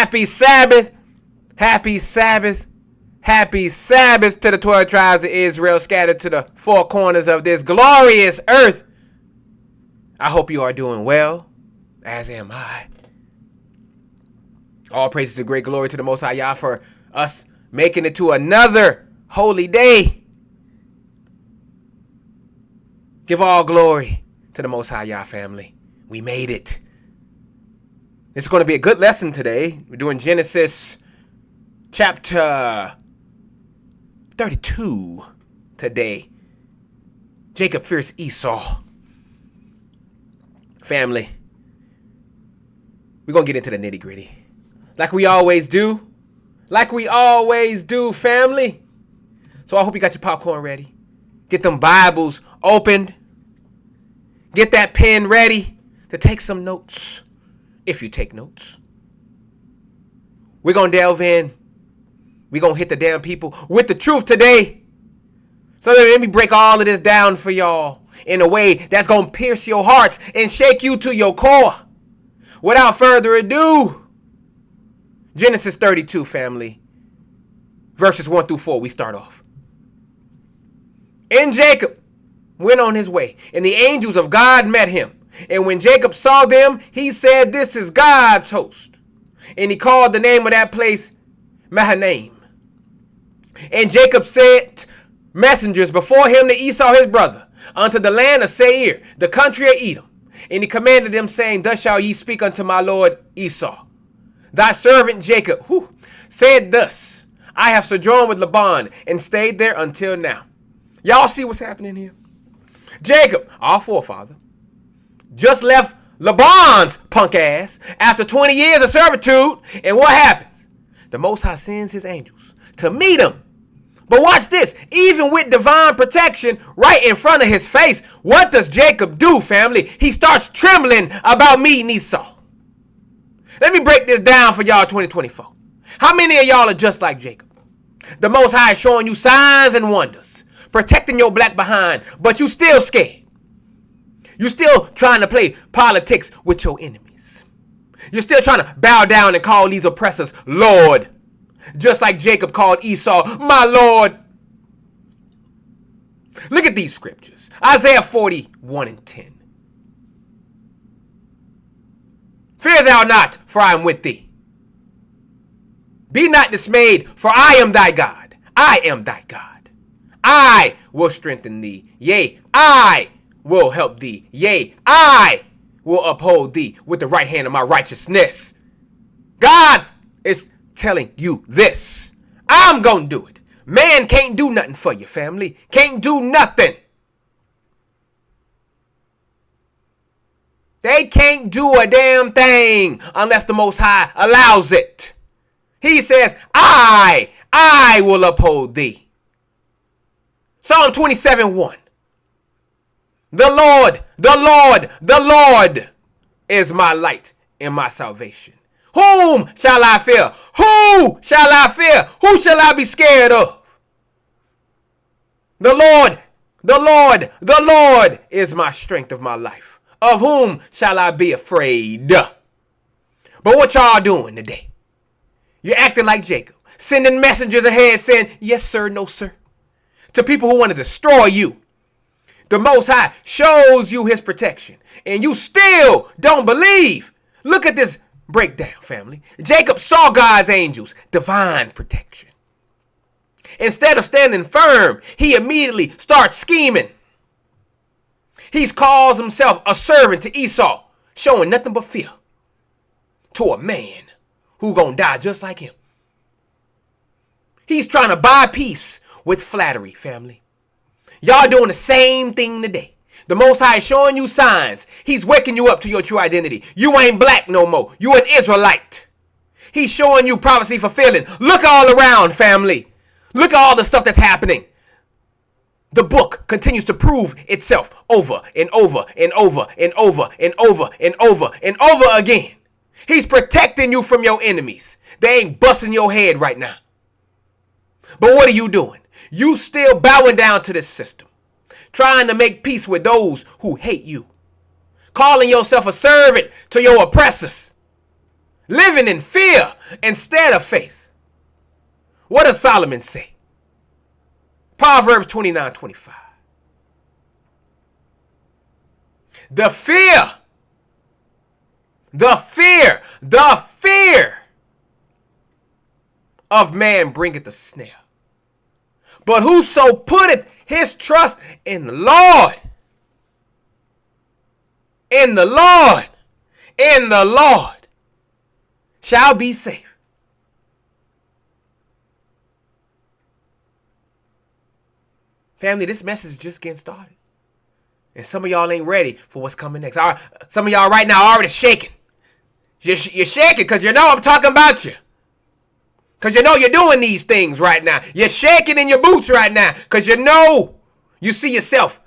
Happy Sabbath. Happy Sabbath. Happy Sabbath to the 12 tribes of Israel scattered to the four corners of this glorious earth. I hope you are doing well, as am I. All praises to great glory to the Most High Yah for us making it to another holy day. Give all glory to the Most High Yah, family. We made it. It's going to be a good lesson today. We're doing Genesis chapter 32 today. Jacob fears Esau. Family, we're going to get into the nitty gritty. Like we always do. Like we always do, family. So I hope you got your popcorn ready. Get them Bibles opened. Get that pen ready to take some notes. If you take notes. We're going to delve in. We're going to hit the damn people with the truth today. So let me break all of this down for y'all in a way that's going to pierce your hearts and shake you to your core. Without further ado, Genesis 32, family. Verses 1 through 4, we start off. And Jacob went on his way, and the angels of God met him. And when Jacob saw them, he said, "This is God's host." And he called the name of that place Mahanaim. And Jacob sent messengers before him to Esau his brother, unto the land of Seir, the country of Edom. And he commanded them, saying, "Thus shall ye speak unto my lord Esau. Thy servant Jacob said thus, I have sojourned with Laban and stayed there until now." Y'all see what's happening here? Jacob, our forefather, just left Laban's punk ass after 20 years of servitude. And what happens? The Most High sends his angels to meet him. But watch this. Even with divine protection right in front of his face, what does Jacob do, family? He starts trembling about meeting Esau. Let me break this down for y'all 2024. How many of y'all are just like Jacob? The Most High is showing you signs and wonders, protecting your black behind, but you still scared. You're still trying to play politics with your enemies. You're still trying to bow down and call these oppressors Lord. Just like Jacob called Esau, my Lord. Look at these scriptures. Isaiah 41 and 10. Fear thou not, for I am with thee. Be not dismayed, for I am thy God. I am thy God. I will strengthen thee. Yea, I will help thee. Yea, I will uphold thee with the right hand of my righteousness. God is telling you this. I'm gonna do it. Man can't do nothing for you, family. Can't do nothing. They can't do a damn thing unless the Most High allows it. He says, I will uphold thee. Psalm 27:1. The Lord is my light and my salvation. Whom shall I fear? Who shall I fear? Who shall I be scared of? The Lord is my strength of my life. Of whom shall I be afraid? But what y'all doing today? You're acting like Jacob, sending messengers ahead saying, yes, sir, no, sir, to people who want to destroy you. The Most High shows you his protection, and you still don't believe. Look at this breakdown, family. Jacob saw God's angels, divine protection. Instead of standing firm, he immediately starts scheming. He calls himself a servant to Esau, showing nothing but fear to a man who gonna die just like him. He's trying to buy peace with flattery, family. Y'all doing the same thing today. The Most High is showing you signs. He's waking you up to your true identity. You ain't black no more. You an Israelite. He's showing you prophecy fulfilling. Look all around, family. Look at all the stuff that's happening. The book continues to prove itself over and over and over and over and over and over and over again. He's protecting you from your enemies. They ain't busting your head right now. But what are you doing? You still bowing down to this system, trying to make peace with those who hate you, calling yourself a servant to your oppressors. living in fear instead of faith. What does Solomon say? Proverbs 29:25. The fear of man bringeth a snare. But whoso putteth his trust in the Lord, in the Lord, in the Lord, shall be safe. Family, this message is just getting started. And some of y'all ain't ready for what's coming next. Some of y'all right now are already shaking. You're shaking because you know I'm talking about you. Because you know you're doing these things right now. You're shaking in your boots right now because you know you see yourself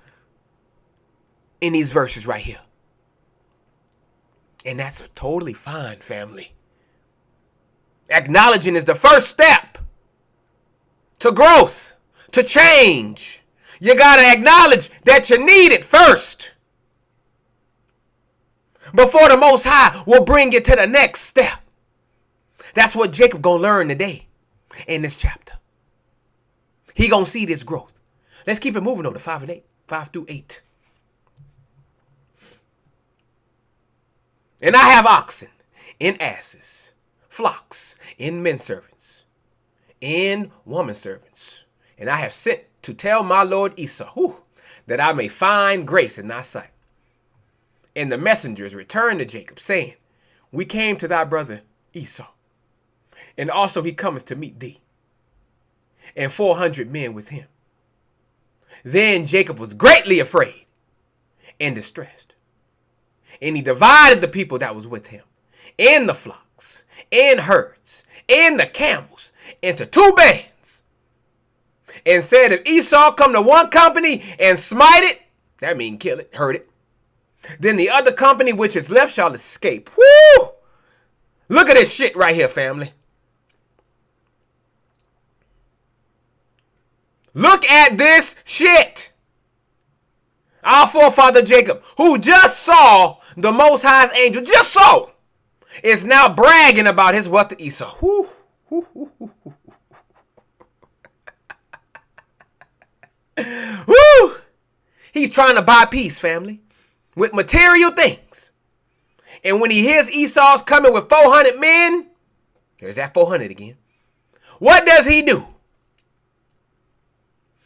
in these verses right here. And that's totally fine, family. Acknowledging is the first step to growth, to change. You got to acknowledge that you need it first before the Most High will bring you to the next step. That's what Jacob gonna learn today in this chapter. He gonna see this growth. Let's keep it moving though to 5 and 8, 5 through 8. And I have oxen and asses, flocks and men servants and woman servants. And I have sent to tell my lord Esau, that I may find grace in thy sight. And the messengers returned to Jacob, saying, we came to thy brother Esau, and also he cometh to meet thee, and 400 men with him. Then Jacob was greatly afraid and distressed, and he divided the people that was with him, and the flocks, and herds, and the camels, into 2 bands, and said, if Esau come to one company and smite it, that means kill it, hurt it, then the other company which is left shall escape. Woo! Look at this shit right here, family. Look at this shit. Our forefather Jacob, who just saw the Most High's angel, just saw, is now bragging about his wealth to Esau. Woo! Woo! He's trying to buy peace, family, with material things. And when he hears Esau's coming with 400 men, there's that 400 again. What does he do?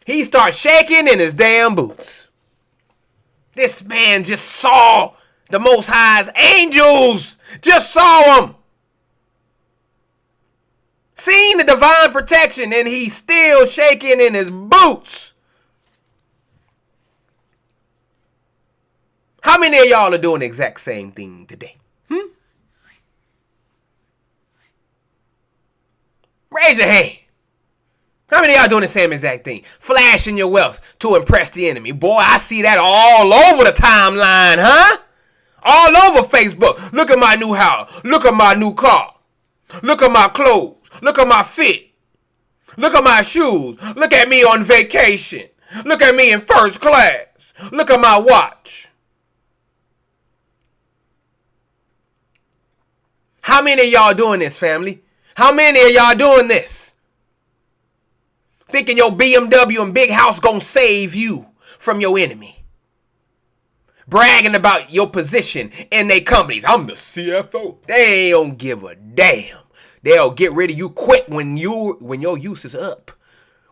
He starts shaking in his damn boots. This man just saw the Most High's angels. Just saw them. Seen the divine protection, and he's still shaking in his boots. How many of y'all are doing the exact same thing today? Raise your hand. How many of y'all doing the same exact thing? Flashing your wealth to impress the enemy. Boy, I see that all over the timeline, huh? All over Facebook. Look at my new house. Look at my new car. Look at my clothes. Look at my fit. Look at my shoes. Look at me on vacation. Look at me in first class. Look at my watch. How many of y'all doing this, family? How many of y'all doing this? Thinking your BMW and big house gonna save you from your enemy. Bragging about your position in their companies. I'm the CFO. They don't give a damn. They'll get rid of you quick when your use is up.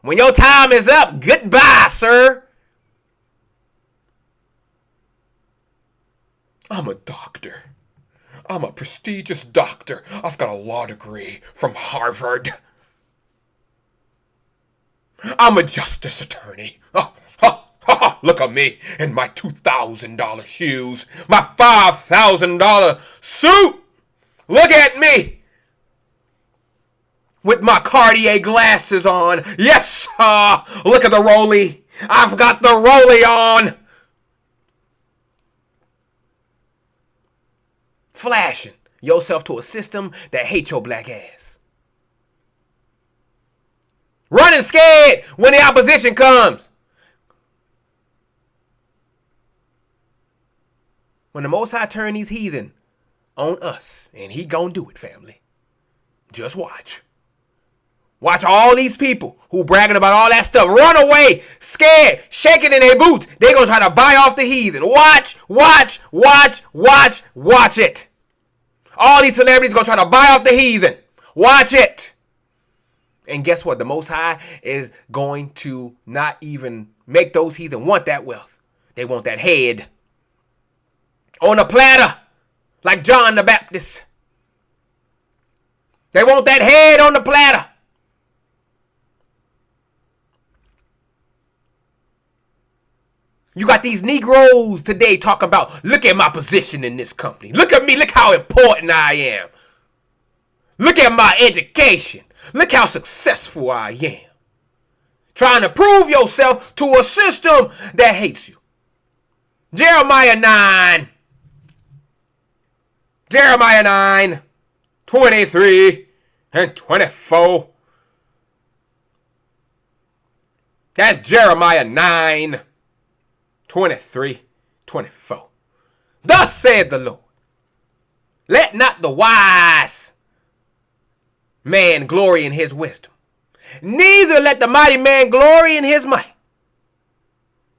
When your time is up, goodbye, sir. I'm a doctor. I'm a prestigious doctor. I've got a law degree from Harvard. I'm a justice attorney. Look at me in my $2,000 shoes, my $5,000 suit. Look at me with my Cartier glasses on. Yes, look at the Rollie. I've got the Rollie on. Flashing yourself to a system that hates your black ass. Running scared when the opposition comes. When the Most High turn these heathen on us. And he gonna do it, family. Just watch. Watch all these people who bragging about all that stuff run away, scared, shaking in their boots. They gonna try to buy off the heathen. Watch it. All these celebrities gonna try to buy off the heathen. Watch it. And guess what? The Most High is going to not even make those heathen want that wealth. They want that head on a platter, like John the Baptist. They want that head on the platter. You got these Negroes today talking about, look at my position in this company. Look at me. Look how important I am. Look at my education. Look how successful I am. Trying to prove yourself to a system that hates you. Jeremiah 9, 23 and 24. That's Jeremiah 9, 23, 24. Thus said the Lord, let not the wise man glory in his wisdom, neither let the mighty man glory in his might.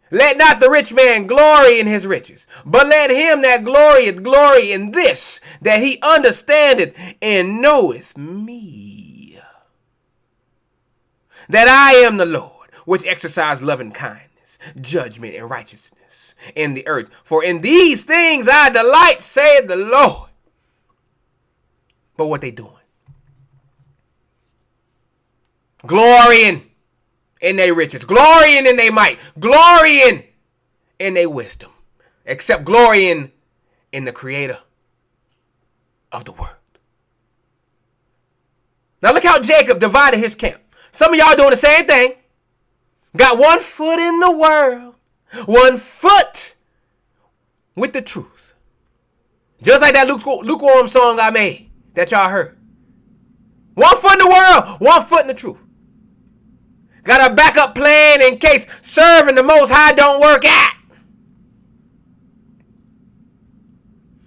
Let not the rich man glory in his riches, but let him that glorieth glory in this, that he understandeth and knoweth me, that I am the Lord, which exercise loving kindness, judgment, and righteousness in the earth. For in these things I delight, saith the Lord. But what they doing? Glorying in their riches, glorying in their might, glorying in their wisdom, except glorying in the creator of the world. Now look how Jacob divided his camp. Some of y'all doing the same thing. Got one foot in the world, one foot with the truth. Just like that lukewarm song I made that y'all heard. One foot in the world, one foot in the truth. Got a backup plan in case serving the Most High don't work out.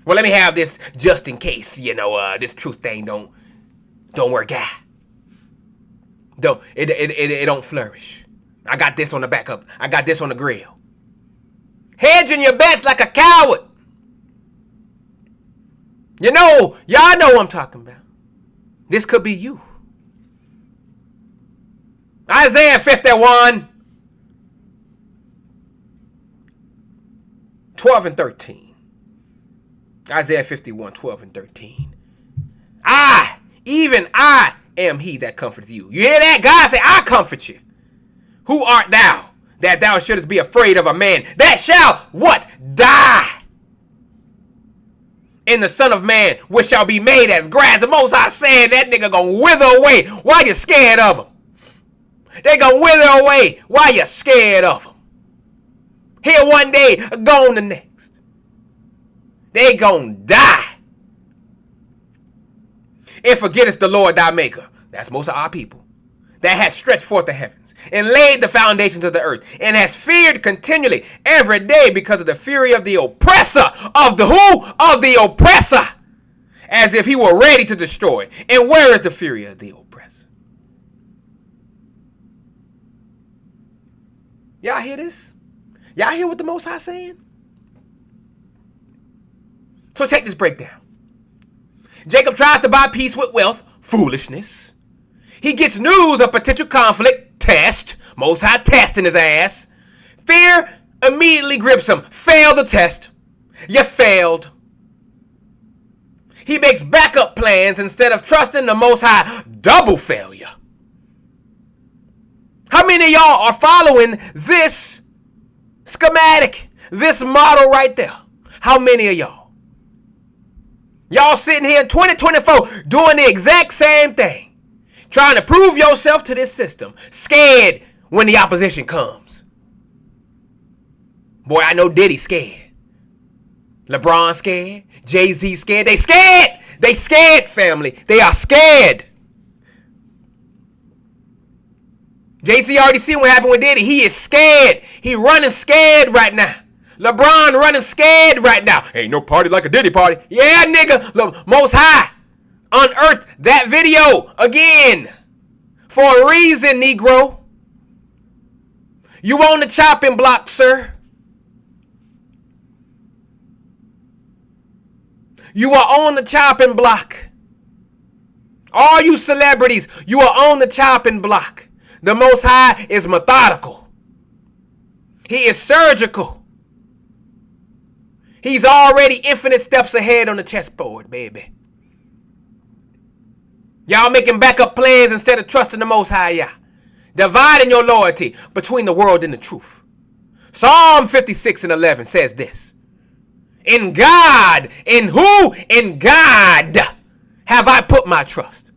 Well, let me have this just in case, this truth thing don't work out. It don't flourish. I got this on the backup. I got this on the grill. Hedging your bets like a coward. Y'all know what I'm talking about. This could be you. Isaiah 51, 12 and 13. Isaiah 51, 12 and 13. Even I am he that comforteth you. You hear that? God say, I comfort you. Who art thou, that thou shouldest be afraid of a man that shall, what? Die. And the Son of Man, which shall be made as grass. The Most High saying that nigga gonna wither away. Why you scared of him? They gonna wither away. Why you scared of them? Here one day, gone the next. They gonna die. And forgettest the Lord thy maker. That's most of our people. That has stretched forth the heavens and laid the foundations of the earth, and has feared continually every day because of the fury of the oppressor. Of the who? Of the oppressor. As if he were ready to destroy. And where is the fury of the oppressor? Y'all hear this? Y'all hear what the Most High saying? So take this breakdown. Jacob tries to buy peace with wealth, foolishness. He gets news of potential conflict, test. Most High testing his ass. Fear immediately grips him. Fail the test. You failed. He makes backup plans instead of trusting the Most High. Double failure. How many of y'all are following this schematic, this model right there? How many of y'all? Y'all sitting here in 2024 doing the exact same thing. Trying to prove yourself to this system. Scared when the opposition comes. Boy, I know Diddy scared. LeBron scared. Jay-Z scared. They scared. They scared, family. They are scared. Jay-Z already seen what happened with Diddy. He is scared. He running scared right now. LeBron running scared right now. Ain't no party like a Diddy party. Yeah, nigga. Look, Most High unearthed that video again. For a reason, Negro. You on the chopping block, sir. You are on the chopping block. All you celebrities, you are on the chopping block. The Most High is methodical. He is surgical. He's already infinite steps ahead on the chessboard, baby. Y'all making backup plans instead of trusting the Most High, yeah. Dividing your loyalty between the world and the truth. Psalm 56:11 says this. In God, in who? In God have I put my trust.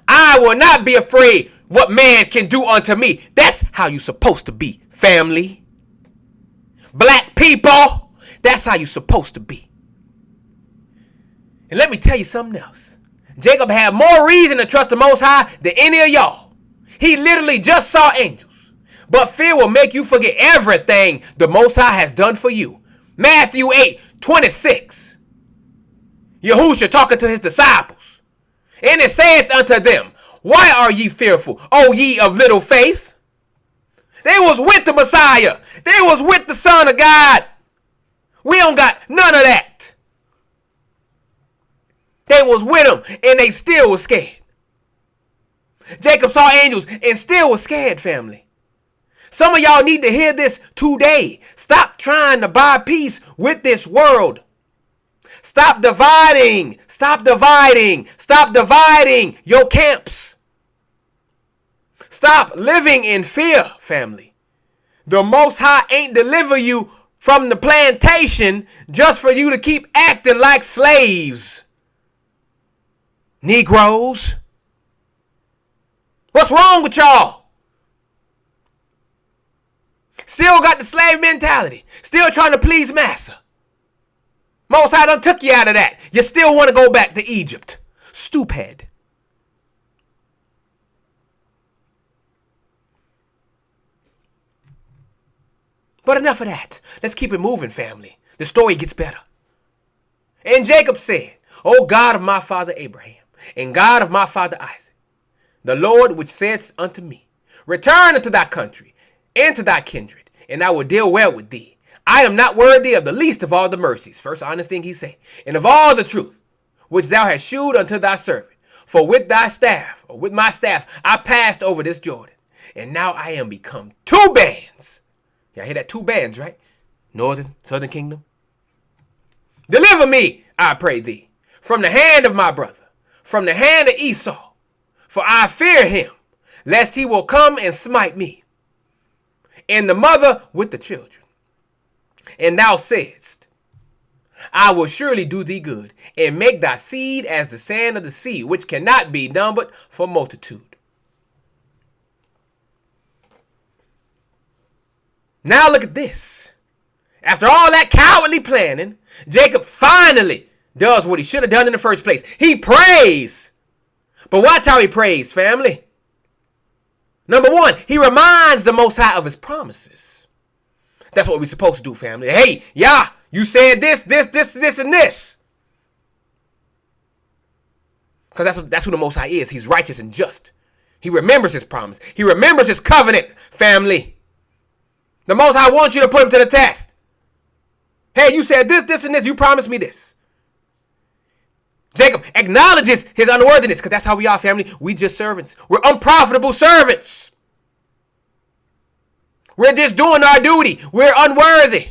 I will not be afraid what man can do unto me. That's how you supposed to be, family. Black people, that's how you supposed to be. And let me tell you something else. Jacob had more reason to trust the Most High than any of y'all. He literally just saw angels. But fear will make you forget everything the Most High has done for you. Matthew 8:26. Yahushua talking to his disciples. And it saith unto them, why are ye fearful, O ye of little faith? They was with the Messiah. They was with the Son of God. We don't got none of that. They was with him and they still was scared. Jacob saw angels and still was scared, family. Some of y'all need to hear this today. Stop trying to buy peace with this world. Stop dividing. Stop dividing. Stop dividing your camps. Stop living in fear, family. The Most High ain't deliver you from the plantation just for you to keep acting like slaves. Negroes. What's wrong with y'all? Still got the slave mentality. Still trying to please massa. Most High done took you out of that. You still want to go back to Egypt. Stupid. But enough of that. Let's keep it moving, family. The story gets better. And Jacob said, O God of my father Abraham, and God of my father Isaac, the Lord which says unto me, return unto thy country, and to thy kindred, and I will deal well with thee. I am not worthy of the least of all the mercies. First honest thing he said. And of all the truth, which thou hast shewed unto thy servant. For with thy staff, or with my staff, I passed over this Jordan. And now I am become two bands. Y'all hear that? Two bands, right? Northern, southern kingdom. Deliver me, I pray thee, from the hand of my brother, from the hand of Esau. For I fear him, lest he will come and smite me, and the mother with the children. And thou saidst, I will surely do thee good, and make thy seed as the sand of the sea, which cannot be numbered for multitude. Now look at this. After all that cowardly planning, Jacob finally does what he should have done in the first place. He prays. But watch how he prays, family. Number one, he reminds the Most High of his promises. That's what we're supposed to do, family. Hey, Yah, you said this, and this. Because that's who the Most High is. He's righteous and just. He remembers his promise. He remembers his covenant, family. The Most High wants you to put him to the test. Hey, you said this, and this. You promised me this. Jacob acknowledges his unworthiness, because that's how we are, family. We just servants. We're unprofitable servants. We're just doing our duty. We're unworthy.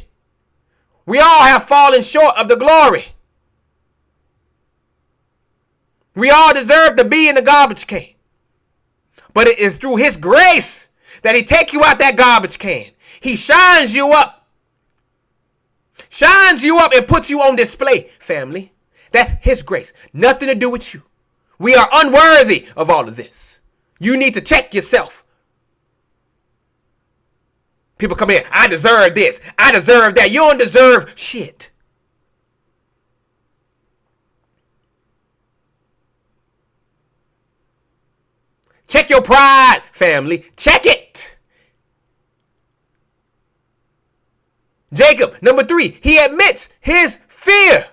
We all have fallen short of the glory. We all deserve to be in the garbage can. But it is through his grace that he take you out that garbage can. He shines you up. Shines you up and puts you on display, family. That's his grace. Nothing to do with you. We are unworthy of all of this. You need to check yourself. People come in, I deserve this. I deserve that. You don't deserve shit. Check your pride, family. Check it. Jacob, number 3, he admits his fear.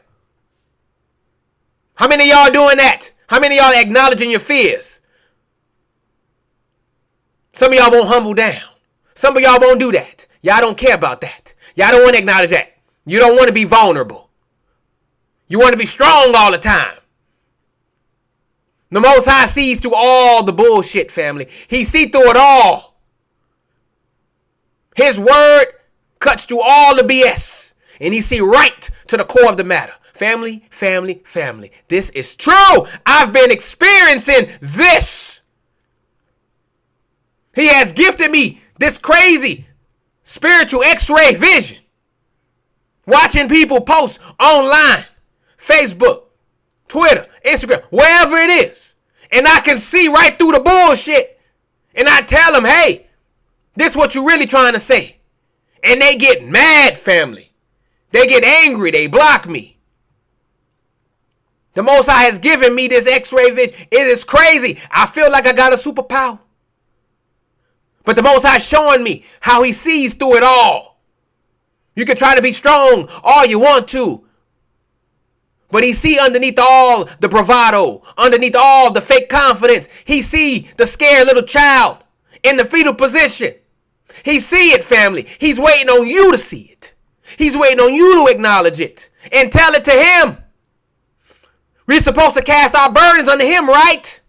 How many of y'all doing that? How many of y'all acknowledging your fears? Some of y'all won't humble down. Some of y'all won't do that. Y'all don't care about that. Y'all don't want to acknowledge that. You don't want to be vulnerable. You want to be strong all the time. The Most High sees through all the bullshit, family. He sees through it all. His word cuts through all the BS. And he see right to the core of the matter. Family, family, family. This is true. I've been experiencing this. He has gifted me this crazy spiritual x-ray vision. Watching people post online, Facebook, Twitter, Instagram, wherever it is. And I can see right through the bullshit. And I tell them, hey, this is what you're really trying to say. And they get mad, family. They get angry. They block me. The Most High has given me this x-ray vision. It is crazy. I feel like I got a superpower. But the Most High is showing me how he sees through it all. You can try to be strong all you want to. But he see underneath all the bravado, underneath all the fake confidence. He see the scared little child in the fetal position. He see it, family. He's waiting on you to see it. He's waiting on you to acknowledge it and tell it to him. We're supposed to cast our burdens unto him, right?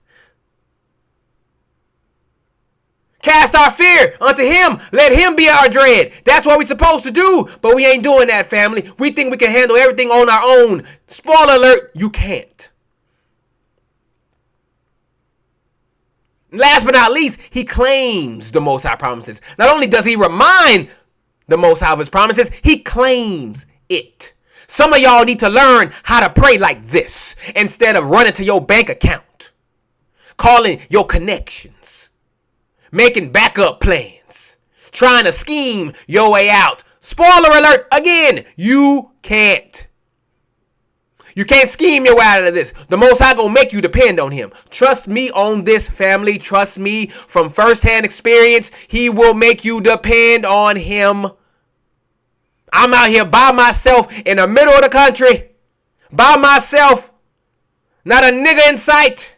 Cast our fear unto him. Let him be our dread. That's what we're supposed to do. But we ain't doing that, family. We think we can handle everything on our own. Spoiler alert, you can't. Last but not least, he claims the Most High promises. Not only does he remind the Most High of his promises, he claims it. Some of y'all need to learn how to pray like this instead of running to your bank account, calling your connections, making backup plans, trying to scheme your way out. Spoiler alert, again, you can't. You can't scheme your way out of this. The Most High gonna make you depend on him. Trust me on this, family. Trust me from firsthand experience. He will make you depend on him. I'm out here by myself in the middle of the country. By myself. Not a nigga in sight.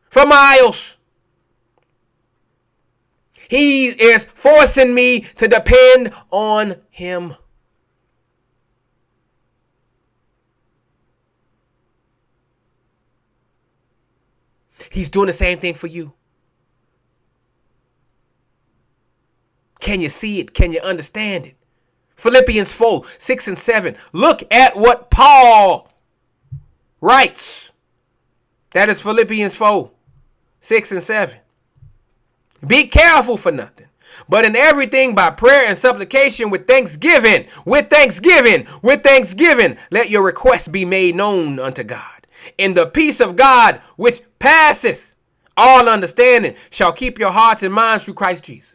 For miles. He is forcing me to depend on him. He's doing the same thing for you. Can you see it? Can you understand it? Philippians 4, 6 and 7. Look at what Paul writes. That is Philippians 4, 6 and 7. Be careful for nothing, but in everything by prayer and supplication with thanksgiving, let your requests be made known unto God. And the peace of God, which passeth all understanding, shall keep your hearts and minds through Christ Jesus.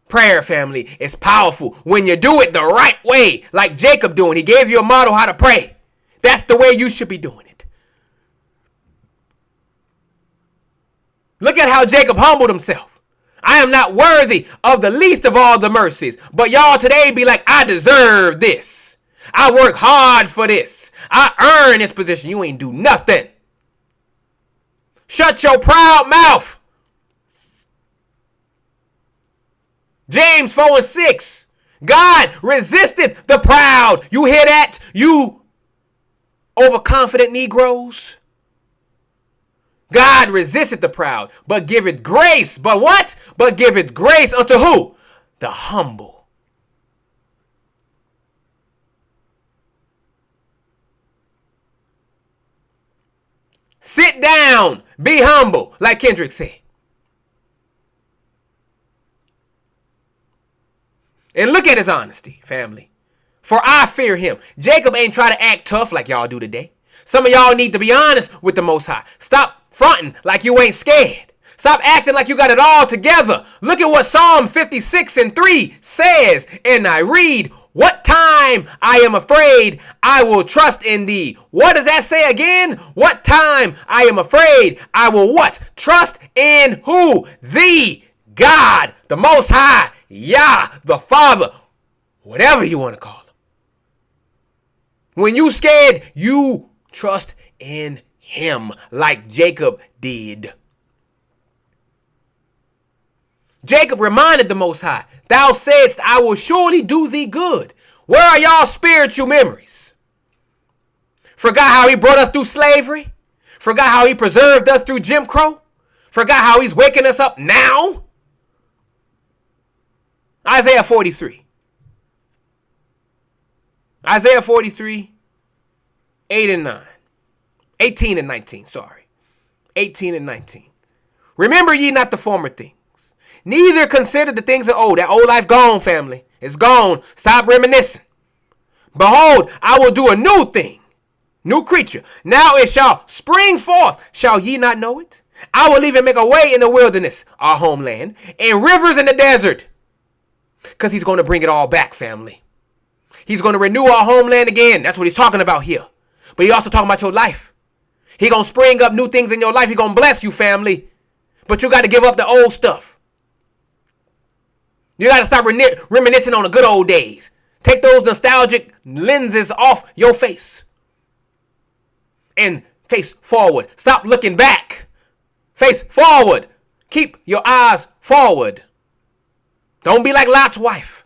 Prayer, family, is powerful when you do it the right way, like Jacob doing. He gave you a model how to pray. That's the way you should be doing it. Look at how Jacob humbled himself. I am not worthy of the least of all the mercies. But y'all today be like, I deserve this. I work hard for this. I earn this position. You ain't do nothing. Shut your proud mouth. James 4 and 6. God resisted the proud. You hear that? You overconfident Negroes. God resisted the proud, but giveth grace. But what? But giveth grace unto who? The humble. Sit down. Be humble, like Kendrick said. And look at his honesty, family. For I fear him. Jacob ain't try to act tough like y'all do today. Some of y'all need to be honest with the Most High. Stop fronting like you ain't scared. Stop acting like you got it all together. Look at what Psalm 56 and 3 says. And I read, what time I am afraid, I will trust in thee. What does that say again? What time I am afraid, I will what? Trust in who? Thee, God, the Most High, Yah, the Father, whatever you want to call him. When you scared, you trust in him like Jacob did. Jacob reminded the Most High, thou saidst, I will surely do thee good. Where are y'all spiritual memories? Forgot how he brought us through slavery? Forgot how he preserved us through Jim Crow? Forgot how he's waking us up now? Isaiah 43. Isaiah 43, 8 and 9. 18 and 19, sorry. 18 and 19. Remember ye not the former things, neither consider the things of old. That old life gone, family. It's gone. Stop reminiscing. Behold, I will do a new thing. New creature. Now it shall spring forth. Shall ye not know it? I will even make a way in the wilderness, our homeland, and rivers in the desert. Because he's going to bring it all back, family. He's going to renew our homeland again. That's what he's talking about here. But he's also talking about your life. He's going to spring up new things in your life. He's going to bless you, family. But you got to give up the old stuff. You got to stop reminiscing on the good old days. Take those nostalgic lenses off your face. And face forward. Stop looking back. Face forward. Keep your eyes forward. Don't be like Lot's wife.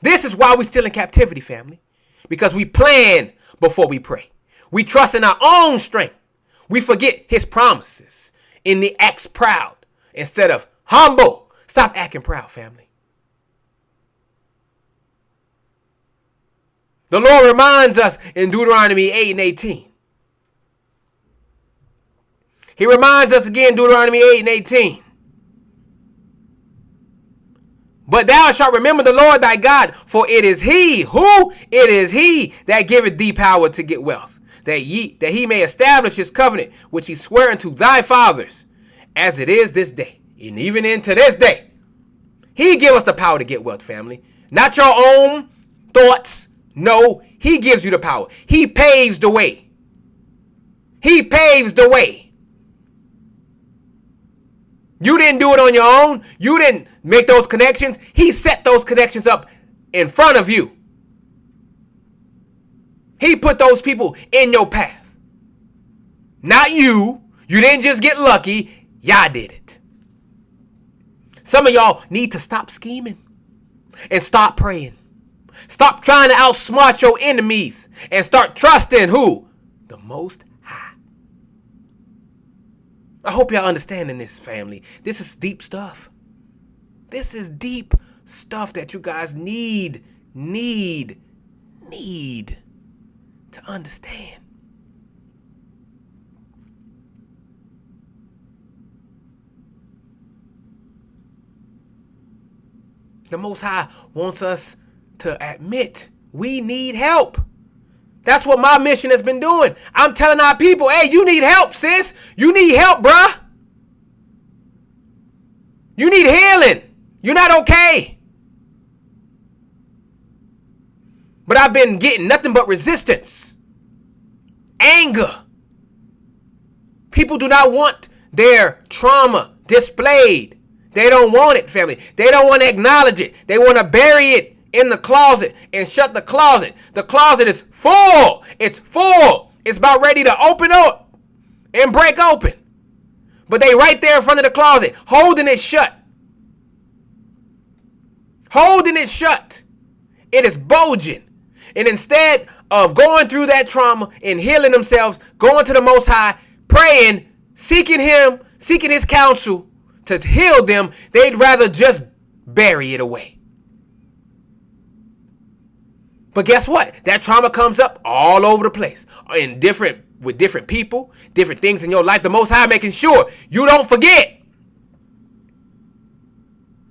This is why we're still in captivity, family. Because we plan before we pray. We trust in our own strength. We forget his promises in the acts proud instead of humble. Stop acting proud, family. The Lord reminds us in Deuteronomy 8 and 18. He reminds us again, Deuteronomy 8 and 18. But thou shalt remember the Lord thy God, for it is he, who? It is he that giveth thee power to get wealth, that he may establish his covenant, which he sware unto thy fathers, as it is this day, and even into this day. He give us the power to get wealth, family. Not your own thoughts. No, he gives you the power. He paves the way. He paves the way. You didn't do it on your own. You didn't make those connections. He set those connections up in front of you. He put those people in your path. Not you. You didn't just get lucky. Y'all did it. Some of y'all need to stop scheming and stop praying. Stop trying to outsmart your enemies and start trusting who? The Most High. I hope y'all understanding this, family. This is deep stuff. This is deep stuff that you guys need to understand. The Most High wants us to admit we need help. That's what my mission has been doing. I'm telling our people, hey, you need help, sis. You need help, bruh. You need healing. You're not okay. But I've been getting nothing but resistance. Anger. People do not want their trauma displayed. They don't want it, family. They don't want to acknowledge it. They want to bury it in the closet and shut the closet. The closet is full. It's full. It's about ready to open up and break open. But they right there in front of the closet, holding it shut. Holding it shut. It is bulging. And instead of going through that trauma and healing themselves, going to the Most High, praying, seeking him, seeking his counsel to heal them, they'd rather just bury it away. But guess what? That trauma comes up all over the place with different people, different things in your life. The Most High making sure you don't forget.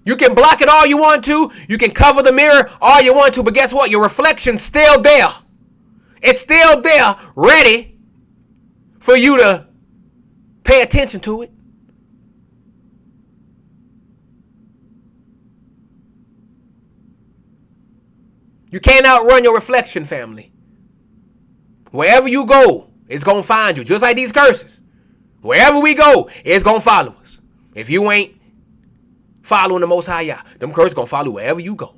You can block it all you want to. You can cover the mirror all you want to. But guess what? Your reflection's still there. It's still there, ready for you to pay attention to it. You can't outrun your reflection, family. Wherever you go, It's going to find you. Just like these curses. Wherever we go, it's going to follow us. If you ain't following the Most High Yah, them curses going to follow you wherever you go.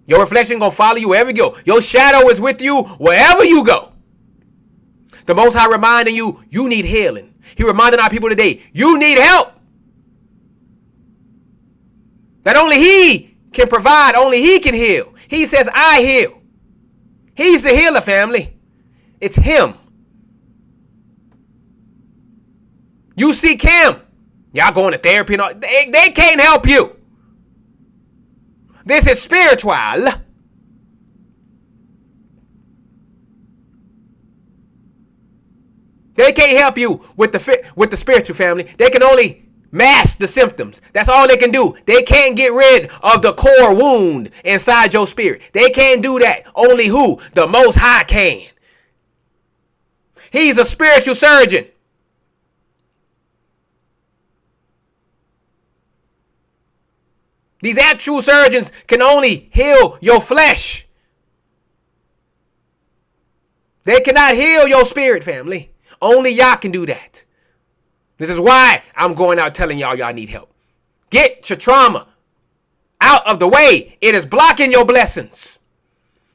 Your reflection going to follow you wherever you go. Your shadow is with you wherever you go. The Most High reminding you, you need healing. He reminding our people today, you need help. That only He can provide, only He can heal. He says, I heal. He's the healer, family. It's Him. You seek Him. Y'all going to therapy and all. They can't help you. This is spiritual. They can't help you with the spiritual, family. They can only mask the symptoms. That's all they can do. They can't get rid of the core wound inside your spirit. They can't do that. Only who? The Most High can. He's a spiritual surgeon. These actual surgeons can only heal your flesh. They cannot heal your spirit, family. Only y'all can do that. This is why I'm going out telling y'all need help. Get your trauma out of the way. It is blocking your blessings.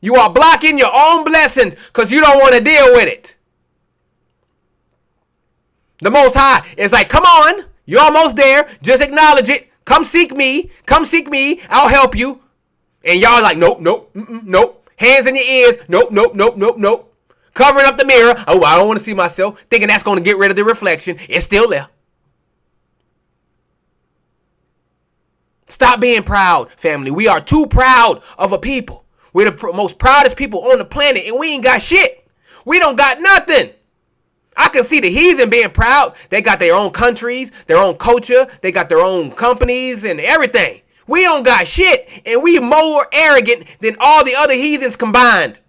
You are blocking your own blessings because you don't want to deal with it. The Most High is like, come on, you're almost there. Just acknowledge it. Come seek me. Come seek me. I'll help you. And y'all like, nope, nope, nope. Hands in your ears. Nope, nope, nope, nope, nope. Covering up the mirror. Oh, I don't want to see myself. Thinking that's going to get rid of the reflection. It's still there. Stop being proud, family. We are too proud of a people. We're the most proudest people on the planet, and we ain't got shit. We don't got nothing. I can see the heathen being proud. They got their own countries, their own culture. They got their own companies and everything. We don't got shit, and we more arrogant than all the other heathens combined.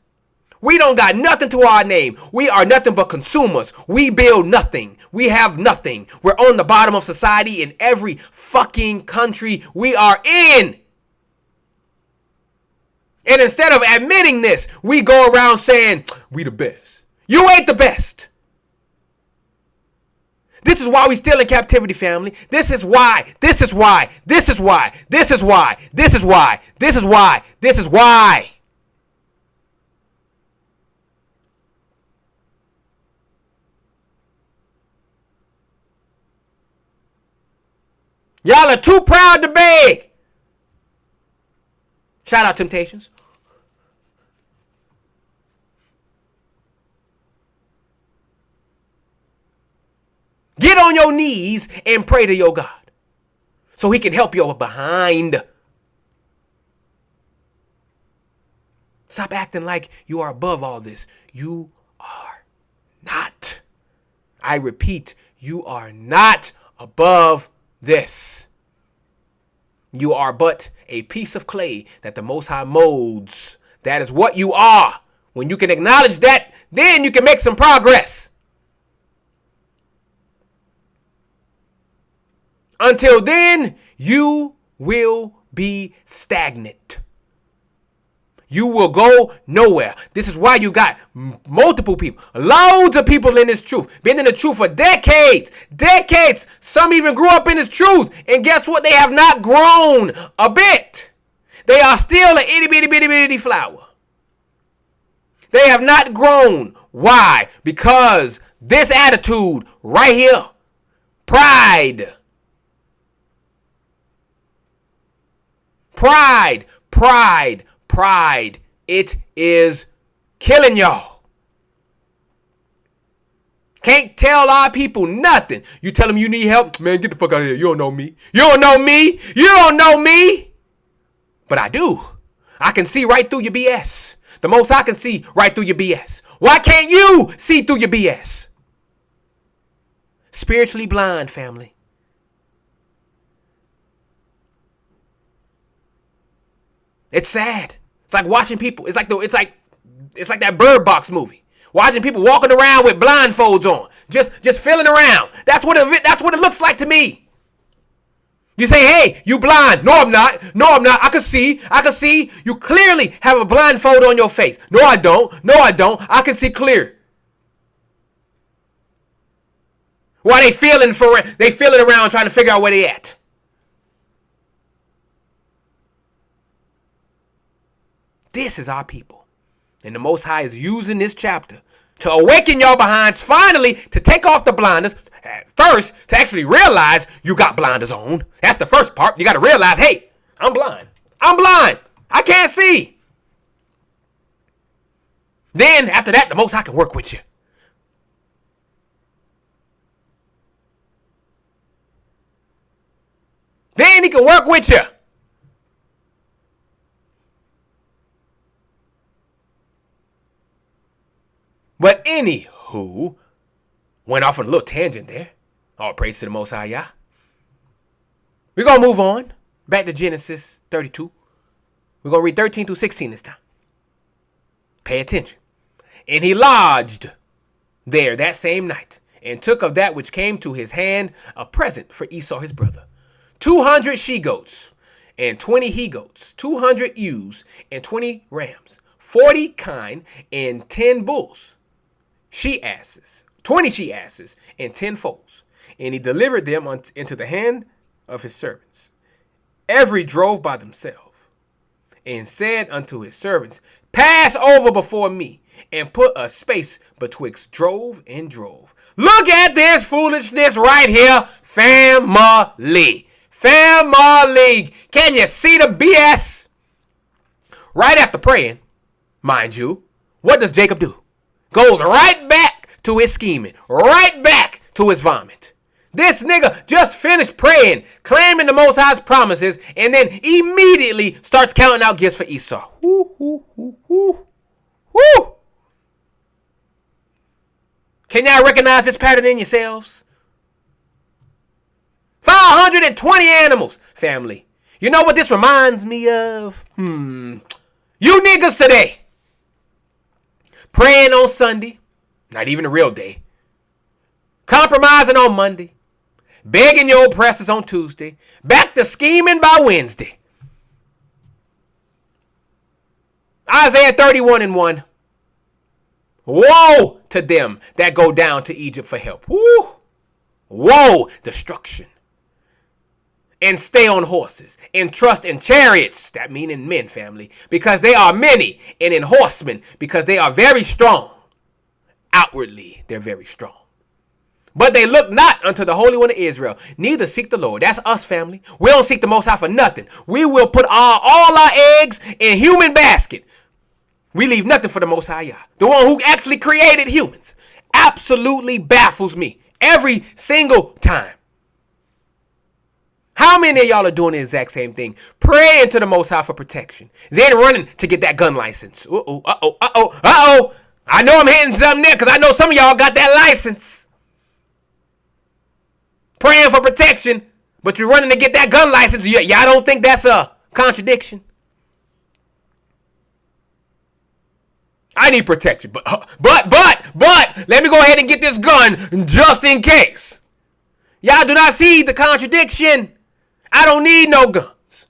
We don't got nothing to our name. We are nothing but consumers. We build nothing. We have nothing. We're on the bottom of society in every fucking country we are in. And instead of admitting this, we go around saying, we the best. You ain't the best. This is why we still in captivity, family. This is why. This is why. This is why. This is why. This is why. This is why. This is why. Y'all are too proud to beg. Shout out Temptations. Get on your knees and pray to your God so He can help your behind. Stop acting like you are above all this. You are not. I repeat, you are not above this. You are but a piece of clay that the Most High molds. That is what you are. When you can acknowledge that, then you can make some progress. Until then, you will be stagnant. You will go nowhere. This is why you got multiple people, loads of people in this truth, been in the truth for decades, decades. Some even grew up in this truth. And guess what? They have not grown a bit. They are still an itty bitty bitty bitty flower. They have not grown. Why? Because this attitude right here, pride. Pride, pride, pride. It is killing y'all. Can't tell our people nothing. You tell them you need help, man, get the fuck out of here. You don't know me. You don't know me. You don't know me. But I do. I can see right through your BS. The most I can see right through your BS. Why can't you see through your BS? Spiritually blind, family. It's sad. It's like watching people. It's like that Bird Box movie. Watching people walking around with blindfolds on, just feeling around. That's what it looks like to me. You say, "Hey, you blind?" No, I'm not. No, I'm not. I can see. You clearly have a blindfold on your face. No, I don't. No, I don't. I can see clear. While they feeling around trying to figure out where they at. This is our people. And the Most High is using this chapter to awaken y'all behinds, finally, to take off the blinders. First, to actually realize you got blinders on. That's the first part. You got to realize, hey, I'm blind. I'm blind. I can't see. Then, after that, the Most High can work with you. Then he can work with you. But anywho, went off on a little tangent there. All praise to the Most High Yah. We're going to move on. Back to Genesis 32. We're going to read 13 through 16 this time. Pay attention. And he lodged there that same night, and took of that which came to his hand a present for Esau his brother. 200 she-goats, and 20 he-goats, 200 ewes, and 20 rams, 40 kine, and 10 bulls. She-asses, 20 she-asses, and 10 foals. And he delivered them into the hand of his servants. Every drove by themselves, and said unto his servants, pass over before me, and put a space betwixt drove and drove. Look at this foolishness right here, family. Family. Can you see the BS? Right after praying, mind you, what does Jacob do? Goes right back to his scheming, right back to his vomit. This nigga just finished praying, claiming the Most High's promises, and then immediately starts counting out gifts for Esau. Woo, woo, woo, woo, woo. Can y'all recognize this pattern in yourselves? 520 animals, family. You know what this reminds me of? You niggas today. Praying on Sunday, not even a real day. Compromising on Monday. Begging your oppressors on Tuesday. Back to scheming by Wednesday. Isaiah 31:1. Woe to them that go down to Egypt for help. Woo! Woe, destruction. And stay on horses, and trust in chariots, that mean in men, family, because they are many, and in horsemen, because they are very strong. Outwardly, they're very strong. But they look not unto the Holy One of Israel, neither seek the Lord. That's us, family. We don't seek the Most High for nothing. We will put all our eggs in human basket. We leave nothing for the Most High Yah, the one who actually created humans. Absolutely baffles me every single time. How many of y'all are doing the exact same thing? Praying to the Most High for protection. Then running to get that gun license. Uh-oh. I know I'm hitting something there because I know some of y'all got that license. Praying for protection, but you're running to get that gun license. Y'all don't think that's a contradiction? I need protection, but let me go ahead and get this gun just in case. Y'all do not see the contradiction. I don't need no guns.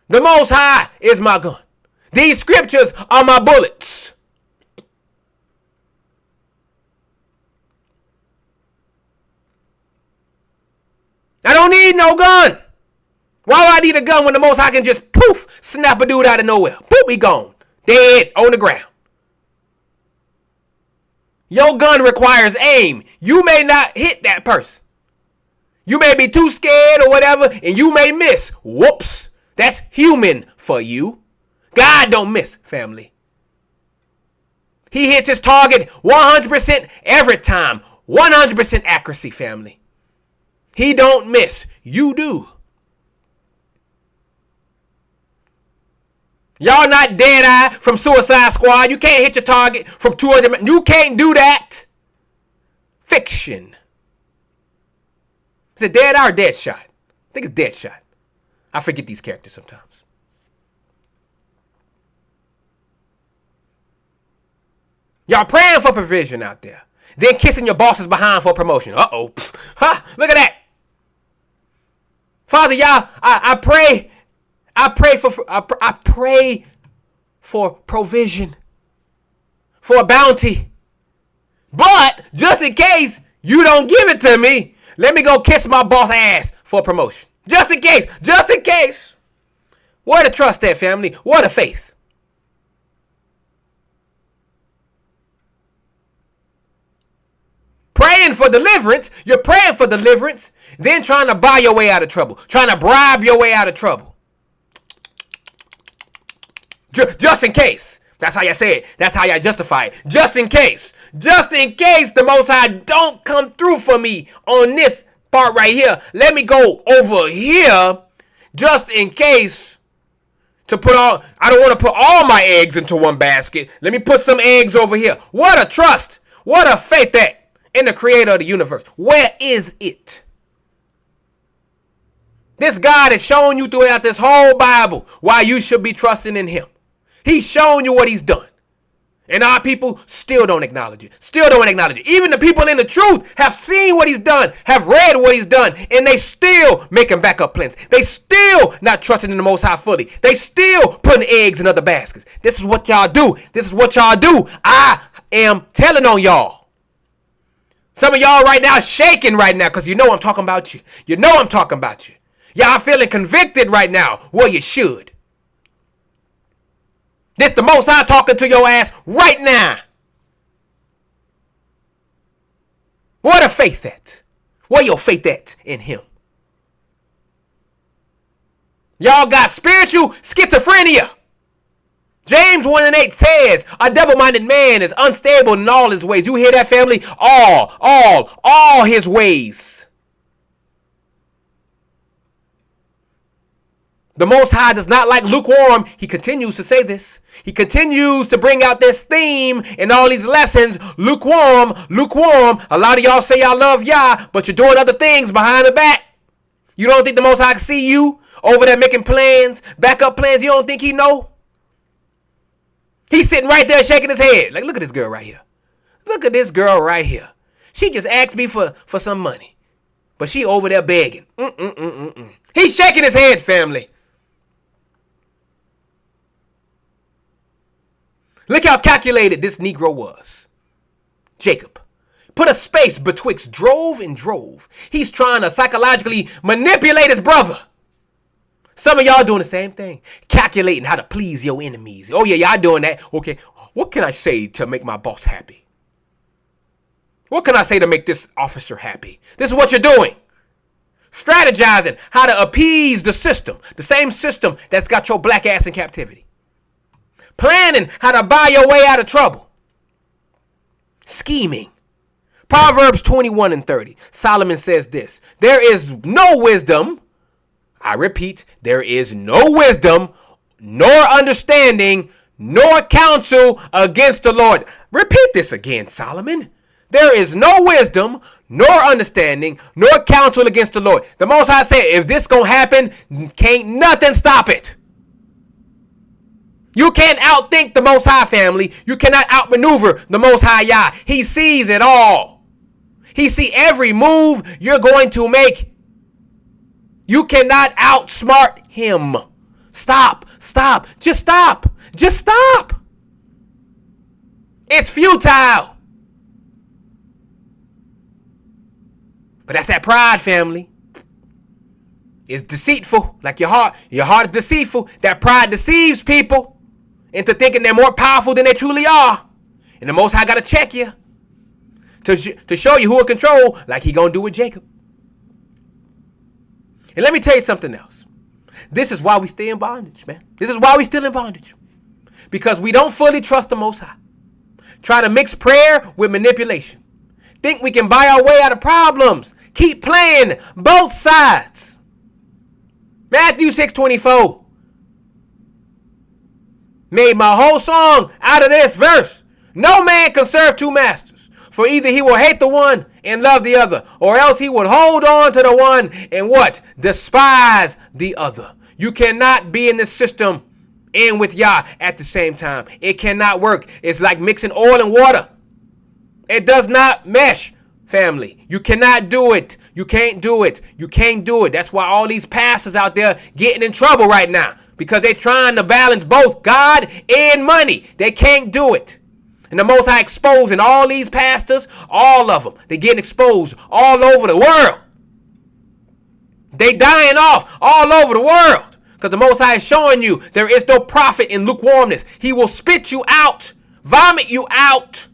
The Most High is my gun. These scriptures are my bullets. I don't need no gun. Why would I need a gun when the Most High can just poof, snap a dude out of nowhere? Boop, he gone. Dead on the ground. Your gun requires aim. You may not hit that person. You may be too scared or whatever, and you may miss. Whoops. That's human for you. God don't miss, family. He hits his target 100% every time. 100% accuracy, family. He don't miss. You do. Y'all not dead eye from Suicide Squad. You can't hit your target from 200. You can't do that. Fiction. Is it Dead Eye or Deadshot? I think it's Deadshot. I forget these characters sometimes. Y'all praying for provision out there. Then kissing your bosses behind for promotion. Uh-oh. Ha! Look at that. Father, y'all, I pray for provision, for a bounty. But just in case You don't give it to me. Let me go kiss my boss ass for promotion. Just in case. Just in case. Where the trust at, family? Where the faith? Praying for deliverance. You're praying for deliverance. Then trying to buy your way out of trouble. Trying to bribe your way out of trouble. Just in case. That's how you say it. That's how you justify it. Just in case. Just in case the Most High don't come through for me on this part right here. Let me go over here just in case to put all, I don't want to put all my eggs into one basket. Let me put some eggs over here. What a trust. What a faith that in the creator of the universe. Where is it? This God has shown you throughout this whole Bible why you should be trusting in him. He's shown you what he's done. And our people still don't acknowledge it. Still don't acknowledge it. Even the people in the truth have seen what he's done, have read what he's done, and they still making backup plans. They still not trusting in the Most High fully. They still putting eggs in other baskets. This is what y'all do. This is what y'all do. I am telling on y'all. Some of y'all right now shaking right now because you know I'm talking about you. You know I'm talking about you. Y'all feeling convicted right now. Well, you should. This the Most High talking to your ass right now. Where the faith at? Where your faith at in him? Y'all got spiritual schizophrenia. James 1:8 says, a double-minded man is unstable in all his ways. You hear that, family? All his ways. The Most High does not like lukewarm. He continues to say this. He continues to bring out this theme in all these lessons. Lukewarm, lukewarm. A lot of y'all say y'all love Yah, but you're doing other things behind the back. You don't think the Most High can see you over there making plans, backup plans? You don't think he know? He's sitting right there shaking his head. Like, look at this girl right here. Look at this girl right here. She just asked me for some money, but she over there begging. He's shaking his head, family. Look how calculated this Negro was. Jacob. Put a space betwixt drove and drove. He's trying to psychologically manipulate his brother. Some of y'all doing the same thing. Calculating how to please your enemies. Oh, yeah, y'all doing that. Okay, what can I say to make my boss happy? What can I say to make this officer happy? This is what you're doing. Strategizing how to appease the system. The same system that's got your black ass in captivity. Planning how to buy your way out of trouble. Scheming. Proverbs 21:30. Solomon says this. There is no wisdom. I repeat, there is no wisdom, nor understanding, nor counsel against the Lord. Repeat this again, Solomon. There is no wisdom, nor understanding, nor counsel against the Lord. The Most High said, if this gonna happen, can't nothing stop it. You can't outthink the Most High, family. You cannot outmaneuver the Most High Yah. He sees it all. He sees every move you're going to make. You cannot outsmart him. Stop. Just stop. It's futile. But that's that pride, family. It's deceitful. Like your heart is deceitful. That pride deceives people into thinking they're more powerful than they truly are. And the Most High got to check you to show you who in control, like he gonna do with Jacob. And let me tell you something else. This is why we stay in bondage, man. This is why we still in bondage. Because we don't fully trust the Most High. Try to mix prayer with manipulation. Think we can buy our way out of problems. Keep playing both sides. Matthew 6:24. Made my whole song out of this verse. No man can serve two masters. For either he will hate the one and love the other, or else he would hold on to the one and what? Despise the other. You cannot be in this system and with Yah at the same time. It cannot work. It's like mixing oil and water. It does not mesh, family. You cannot do it. You can't do it. You can't do it. That's why all these pastors out there getting in trouble right now. Because they're trying to balance both God and money. They can't do it. And the Most High exposing all these pastors, all of them. They getting exposed all over the world. They dying off all over the world. Because the Most High is showing you there is no profit in lukewarmness. He will spit you out, vomit you out.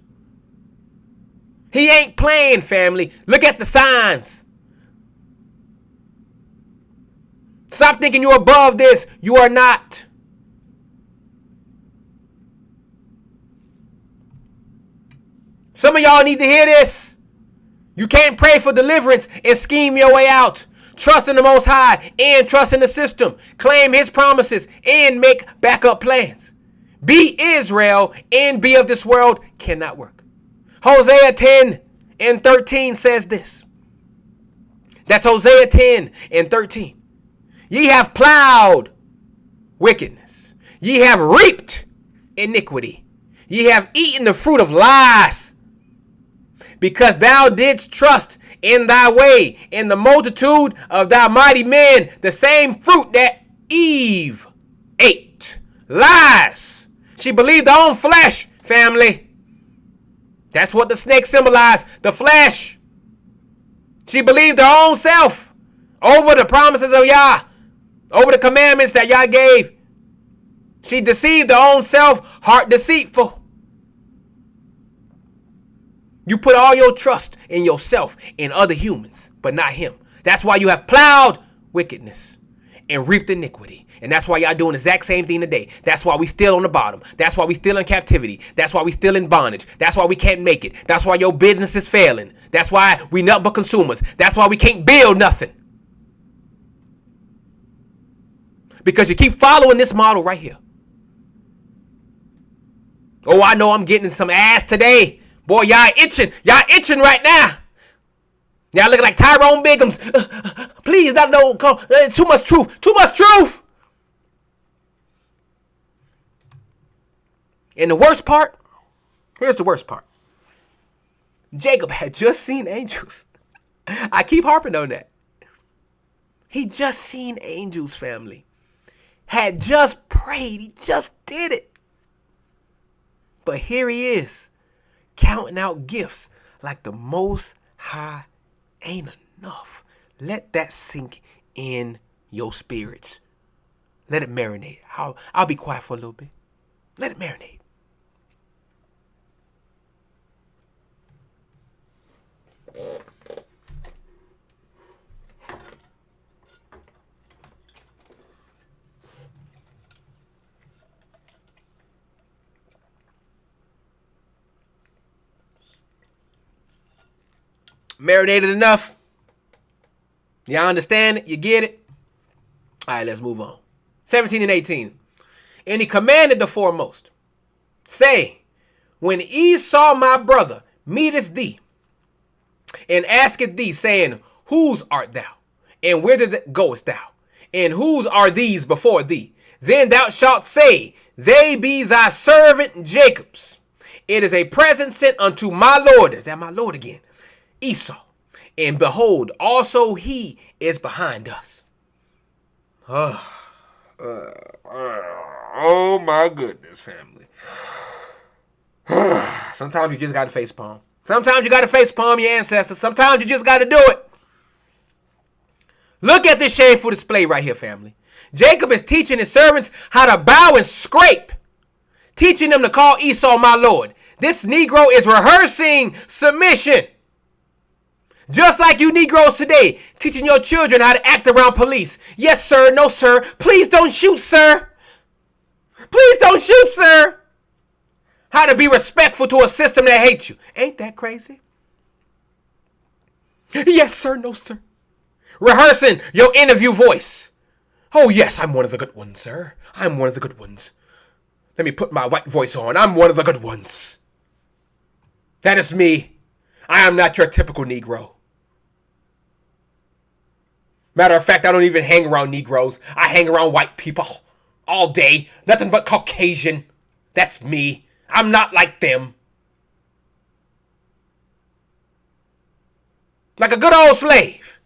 He ain't playing, family. Look at the signs. Stop thinking you're above this. You are not. Some of y'all need to hear this. You can't pray for deliverance and scheme your way out. Trust in the Most High and trust in the system. Claim his promises and make backup plans. Be Israel and be of this world cannot work. Hosea 10:13 says this. That's Hosea 10:13. Ye have plowed wickedness. Ye have reaped iniquity. Ye have eaten the fruit of lies. Because thou didst trust in thy way, in the multitude of thy mighty men, the same fruit that Eve ate. Lies. She believed her own flesh, family. That's what the snake symbolized, the flesh. She believed her own self over the promises of Yah, over the commandments that Yah gave. She deceived her own self, heart deceitful. You put all your trust in yourself and other humans, but not him. That's why you have plowed wickedness and reaped iniquity. And that's why y'all doing the exact same thing today. That's why we still on the bottom. That's why we still in captivity. That's why we still in bondage. That's why we can't make it. That's why your business is failing. That's why we nothing but consumers. That's why we can't build nothing. Because you keep following this model right here. Oh, I know I'm getting some ass today. Boy, y'all itching. Y'all itching right now. Y'all looking like Tyrone Biggums. Please, not no. Too much truth. Too much truth. And the worst part, here's the worst part. Jacob had just seen angels. I keep harping on that. He just seen angels, family. Had just prayed. He just did it. But here he is, counting out gifts like the Most High ain't enough. Let that sink in your spirits. Let it marinate. I'll be quiet for a little bit. Let it marinate. Marinated enough? Y'all understand it? You get it? All right, let's move on. 17 and 18. And he commanded the foremost, say, when Esau my brother meeteth thee, and asketh thee, saying, whose art thou? And whither goest thou? And whose are these before thee? Then thou shalt say, they be thy servant Jacob's. It is a present sent unto my Lord. Is that my Lord again? Esau. And behold, also he is behind us. Oh my goodness, family. Sometimes you just got to face palm. Sometimes you got to face palm your ancestors. Sometimes you just got to do it. Look at this shameful display right here, family. Jacob is teaching his servants how to bow and scrape. Teaching them to call Esau my Lord. This Negro is rehearsing submission. Just like you Negroes today, teaching your children how to act around police. Yes, sir. No, sir. Please don't shoot, sir. Please don't shoot, sir. How to be respectful to a system that hates you. Ain't that crazy? Yes, sir. No, sir. Rehearsing your interview voice. Oh, yes, I'm one of the good ones, sir. I'm one of the good ones. Let me put my white voice on. I'm one of the good ones. That is me. I am not your typical Negro. Matter of fact, I don't even hang around Negroes. I hang around white people all day. Nothing but Caucasian. That's me. I'm not like them. Like a good old slave.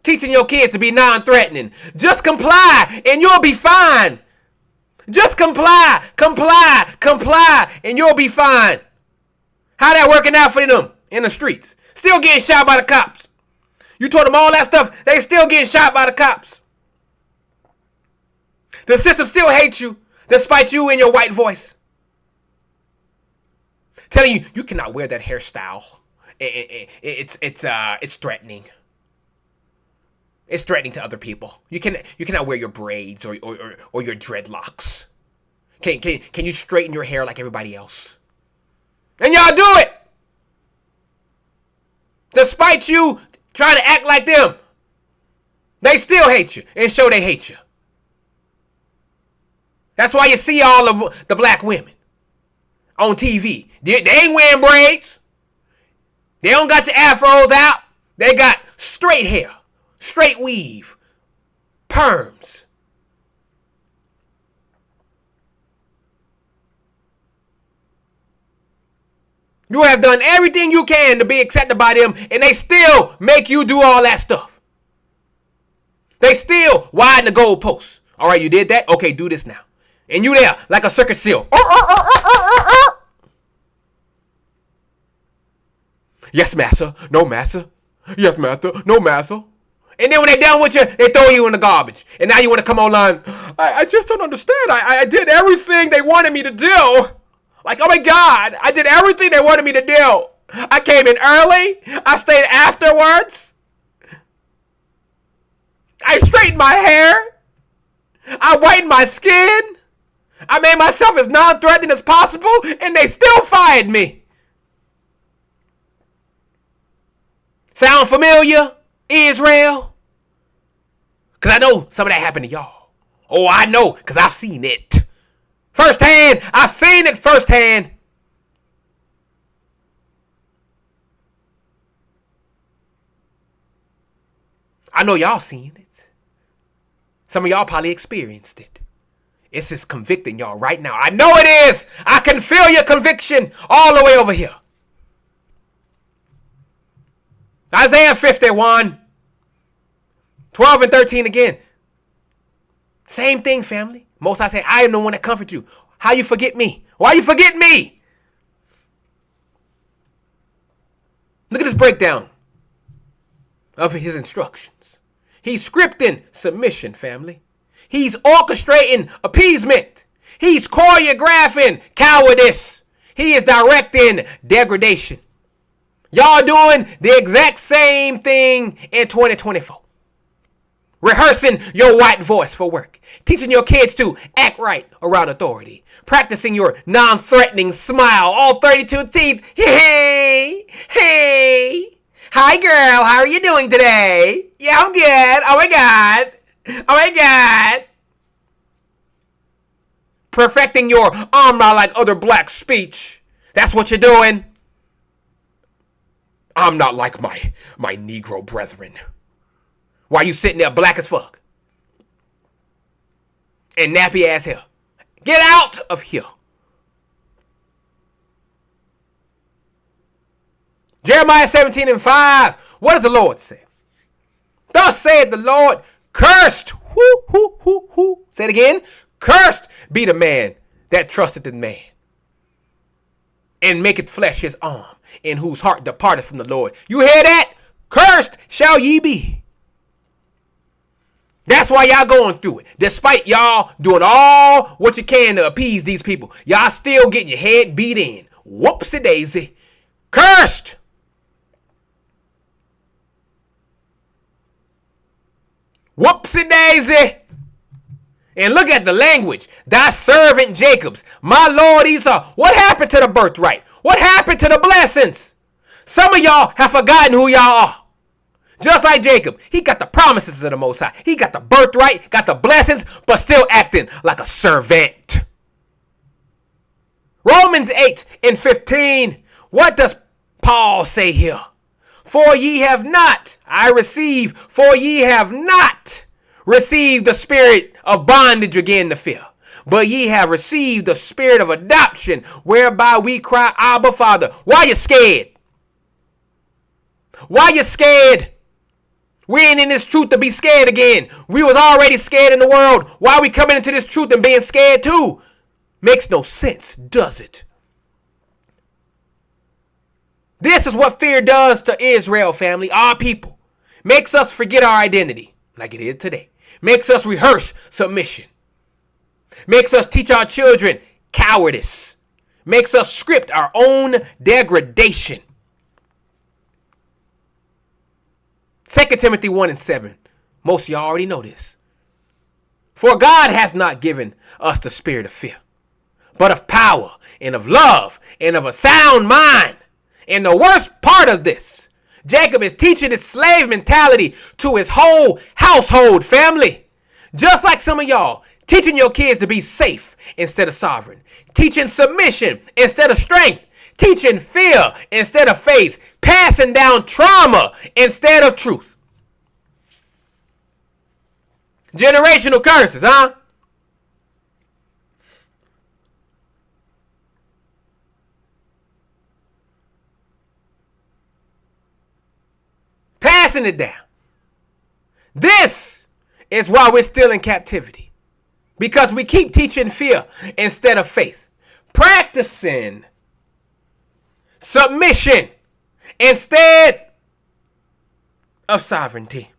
Teaching your kids to be non-threatening. Just comply and you'll be fine. Just comply, and you'll be fine. How that working out for them in the streets? Still getting shot by the cops. You told them all that stuff, they still getting shot by the cops. The system still hates you, despite you and your white voice. Telling you, you cannot wear that hairstyle. It's threatening. It's threatening to other people. You cannot wear your braids or your dreadlocks. Can you straighten your hair like everybody else? And y'all do it! Despite you trying to act like them, they still hate you and show they hate you. That's why you see all of the black women on TV. They ain't wearing braids. They don't got your afros out. They got straight hair, straight weave, perms. You have done everything you can to be accepted by them, and they still make you do all that stuff. They still widen the goalposts. All right, you did that? Okay, do this now. And you there like a circus seal. Yes, master. No, master. Yes, master. No, master. And then when they're done with you, they throw you in the garbage. And now you want to come online. I just don't understand. I did everything they wanted me to do. Like, oh my God, I did everything they wanted me to do. I came in early. I stayed afterwards. I straightened my hair. I whitened my skin. I made myself as non-threatening as possible, and they still fired me. Sound familiar, Israel? Because I know some of that happened to y'all. Oh, I know, because I've seen it. Firsthand. I've seen it firsthand. I know y'all seen it. Some of y'all probably experienced it. It's just convicting y'all right now. I know it is. I can feel your conviction all the way over here. Isaiah 51, 12 and 13 again. Same thing, family. Most I say, I am the one that comforts you. How you forget me? Why you forget me? Look at this breakdown of his instructions. He's scripting submission, family. He's orchestrating appeasement. He's choreographing cowardice. He is directing degradation. Y'all doing the exact same thing in 2024. Rehearsing your white voice for work. Teaching your kids to act right around authority. Practicing your non-threatening smile. All 32 teeth. Hey, hey. Hi, girl. How are you doing today? Yeah, I'm good. Oh, my God. Oh, my God. Perfecting your I'm not like other black speech. That's what you're doing. I'm not like my Negro brethren. Why you sitting there black as fuck? And nappy ass hair. Get out of here. Jeremiah 17 and 5. What does the Lord say? Thus saith the Lord, cursed. Say it again. Cursed be the man that trusteth in man, and maketh flesh his arm, in whose heart departeth from the Lord. You hear that? Cursed shall ye be. That's why y'all going through it. Despite y'all doing all what you can to appease these people, y'all still getting your head beat in. Whoopsie daisy. Cursed. Whoopsie daisy. And look at the language. Thy servant Jacob's, my Lord Esau. What happened to the birthright? What happened to the blessings? Some of y'all have forgotten who y'all are. Just like Jacob, he got the promises of the Most High. He got the birthright, got the blessings, but still acting like a servant. Romans 8 and 15. What does Paul say here? For ye have not received the spirit of bondage again to fear, but ye have received the spirit of adoption, whereby we cry, Abba, Father. Why you scared? Why you scared? We ain't in this truth to be scared again. We was already scared in the world. Why are we coming into this truth and being scared too? Makes no sense, does it? This is what fear does to Israel, family, our people. Makes us forget our identity, like it is today. Makes us rehearse submission. Makes us teach our children cowardice. Makes us script our own degradation. 2 Timothy 1:7. Most of y'all already know this. For God hath not given us the spirit of fear, but of power and of love and of a sound mind. And the worst part of this, Jacob is teaching his slave mentality to his whole household, family. Just like some of y'all, teaching your kids to be safe instead of sovereign. Teaching submission instead of strength. Teaching fear instead of faith. Passing down trauma instead of truth. Generational curses, huh? Passing it down. This is why we're still in captivity. Because we keep teaching fear instead of faith. Practicing submission instead of sovereignty.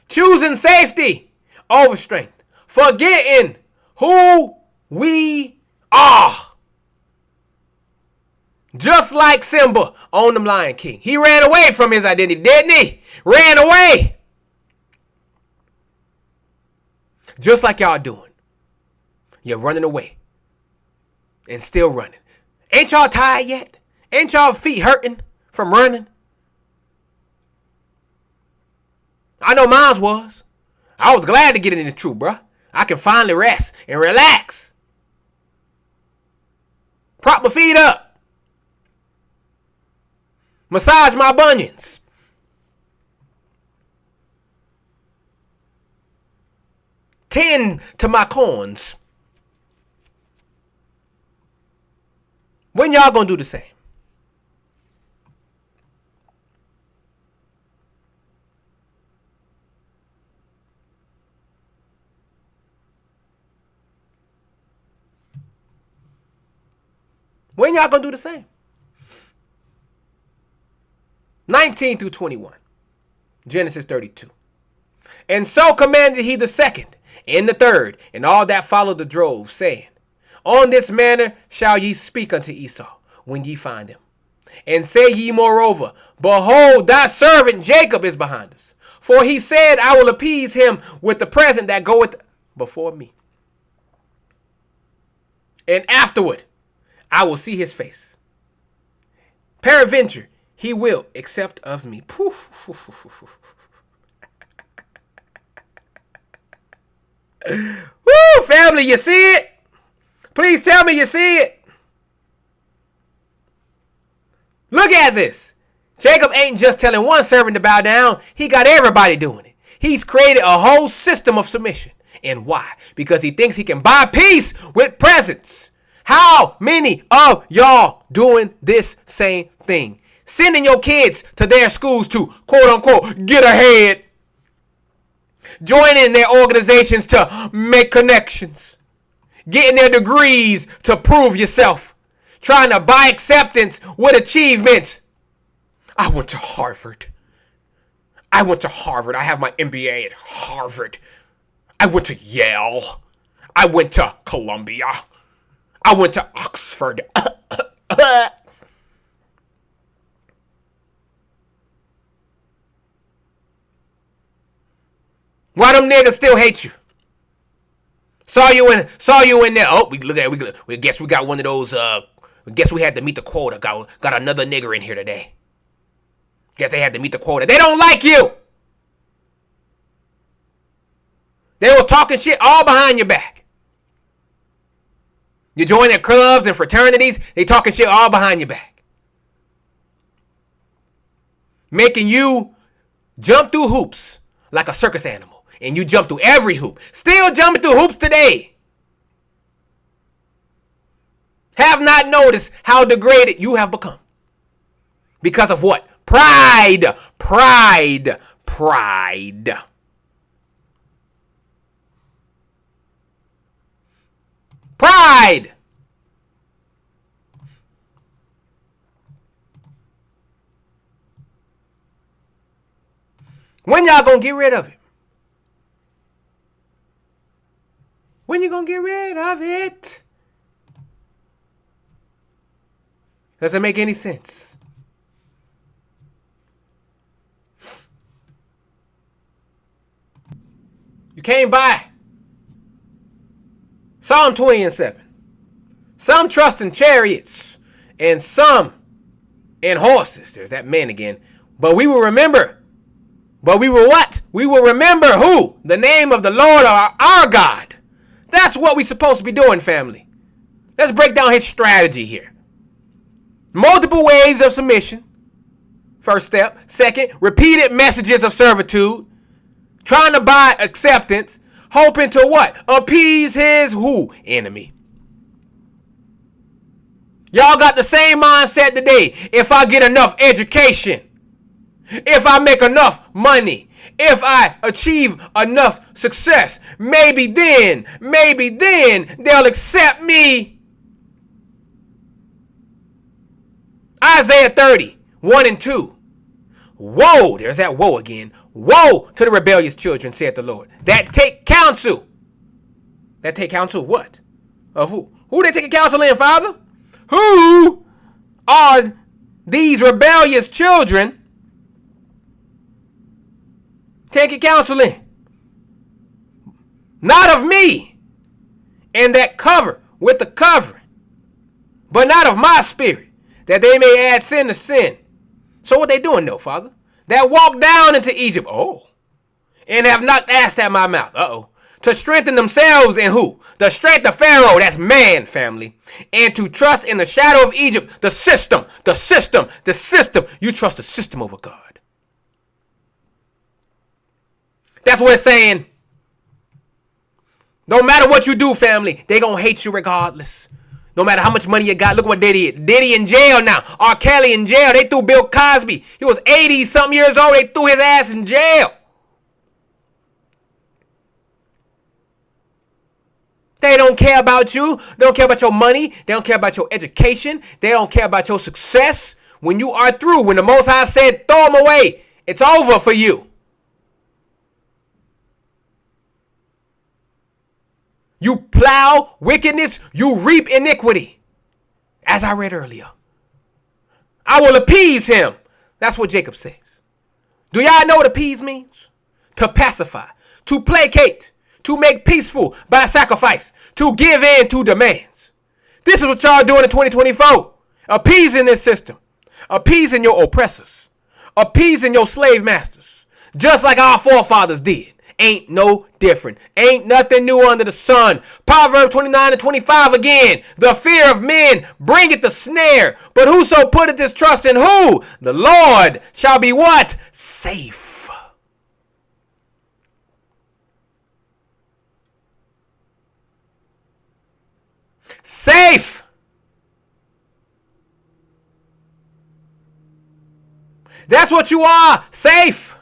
Choosing safety over strength. Forgetting who we are. Just like Simba on the Lion King. He ran away from his identity, didn't he? Ran away. Just like y'all doing. You're running away. And still running. Ain't y'all tired yet? Ain't y'all feet hurting from running? I know mine was. I was glad to get into the truth, bruh. I can finally rest and relax. Prop my feet up. Massage my bunions. Tend to my corns. When y'all gonna do the same? When y'all gonna do the same? 19 through 21. Genesis 32. And so commanded he the second, and the third, and all that followed the drove, saying, On this manner shall ye speak unto Esau, when ye find him. And say ye moreover, Behold, thy servant Jacob is behind us. For he said, I will appease him with the present that goeth before me. And afterward, I will see his face. Peradventure, he will accept of me. Woo, family, you see it? Please tell me you see it. Look at this. Jacob ain't just telling one servant to bow down. He got everybody doing it. He's created a whole system of submission. And why? Because he thinks he can buy peace with presents. How many of y'all doing this same thing? Sending your kids to their schools to, quote unquote, get ahead. Joining their organizations to make connections. Getting their degrees to prove yourself. Trying to buy acceptance with achievements. I went to Harvard. I have my MBA at Harvard. I went to Yale. I went to Columbia. I went to Oxford. Why them niggas still hate you? Saw you in there. Oh, we guess we got one of those. Guess we had to meet the quota. Got another nigger in here today. Guess they had to meet the quota. They don't like you. They were talking shit all behind your back. You join their clubs and fraternities. They talking shit all behind your back. Making you jump through hoops like a circus animal. And you jump through every hoop. Still jumping through hoops today. Have not noticed how degraded you have become. Because of what? Pride. Pride. Pride. Pride. When y'all gonna get rid of it? When you gonna get rid of it? Does it make any sense? You came by Psalm 20 and 7. Some trust in chariots and some in horses. There's that man again. But we will remember. But we will what? We will remember who? The name of the Lord our God. That's what we're supposed to be doing, family. Let's break down his strategy here. Multiple waves of submission. First step. Second, repeated messages of servitude. Trying to buy acceptance. Hoping to what? Appease his who? Enemy. Y'all got the same mindset today. If I get enough education, if I make enough money, if I achieve enough success, maybe then they'll accept me. Isaiah 30, 1 and 2. Woe, there's that woe again. Woe to the rebellious children, saith the Lord, that take counsel. That take counsel of what? Of who? Who they taking counsel in, Father? Who are these rebellious children taking counsel in? Not of me, and that cover with the covering, but not of my spirit, that they may add sin to sin. So what they doing though, Father? That walk down into Egypt, and have knocked ass at my mouth, to strengthen themselves in who? The strength of Pharaoh, that's man, family. And to trust in the shadow of Egypt, the system. You trust the system over God. That's what it's saying. No matter what you do, family, they gonna hate you regardless. No matter how much money you got. Look what Diddy is. Diddy in jail now. R. Kelly in jail. They threw Bill Cosby. He was 80-something years old. They threw his ass in jail. They don't care about you. They don't care about your money. They don't care about your education. They don't care about your success. When you are through, when the Most High said, throw them away, it's over for you. You plow wickedness, you reap iniquity. As I read earlier. I will appease him. That's what Jacob says. Do y'all know what appease means? To pacify, to placate, to make peaceful by sacrifice, to give in to demands. This is what y'all doing in 2024. Appeasing this system. Appeasing your oppressors. Appeasing your slave masters. Just like our forefathers did. Ain't no different. Ain't nothing new under the sun. Proverbs 29 and 25 again. The fear of men bringeth the snare. But whoso putteth his trust in who? The Lord shall be what? Safe. Safe. That's what you are. Safe.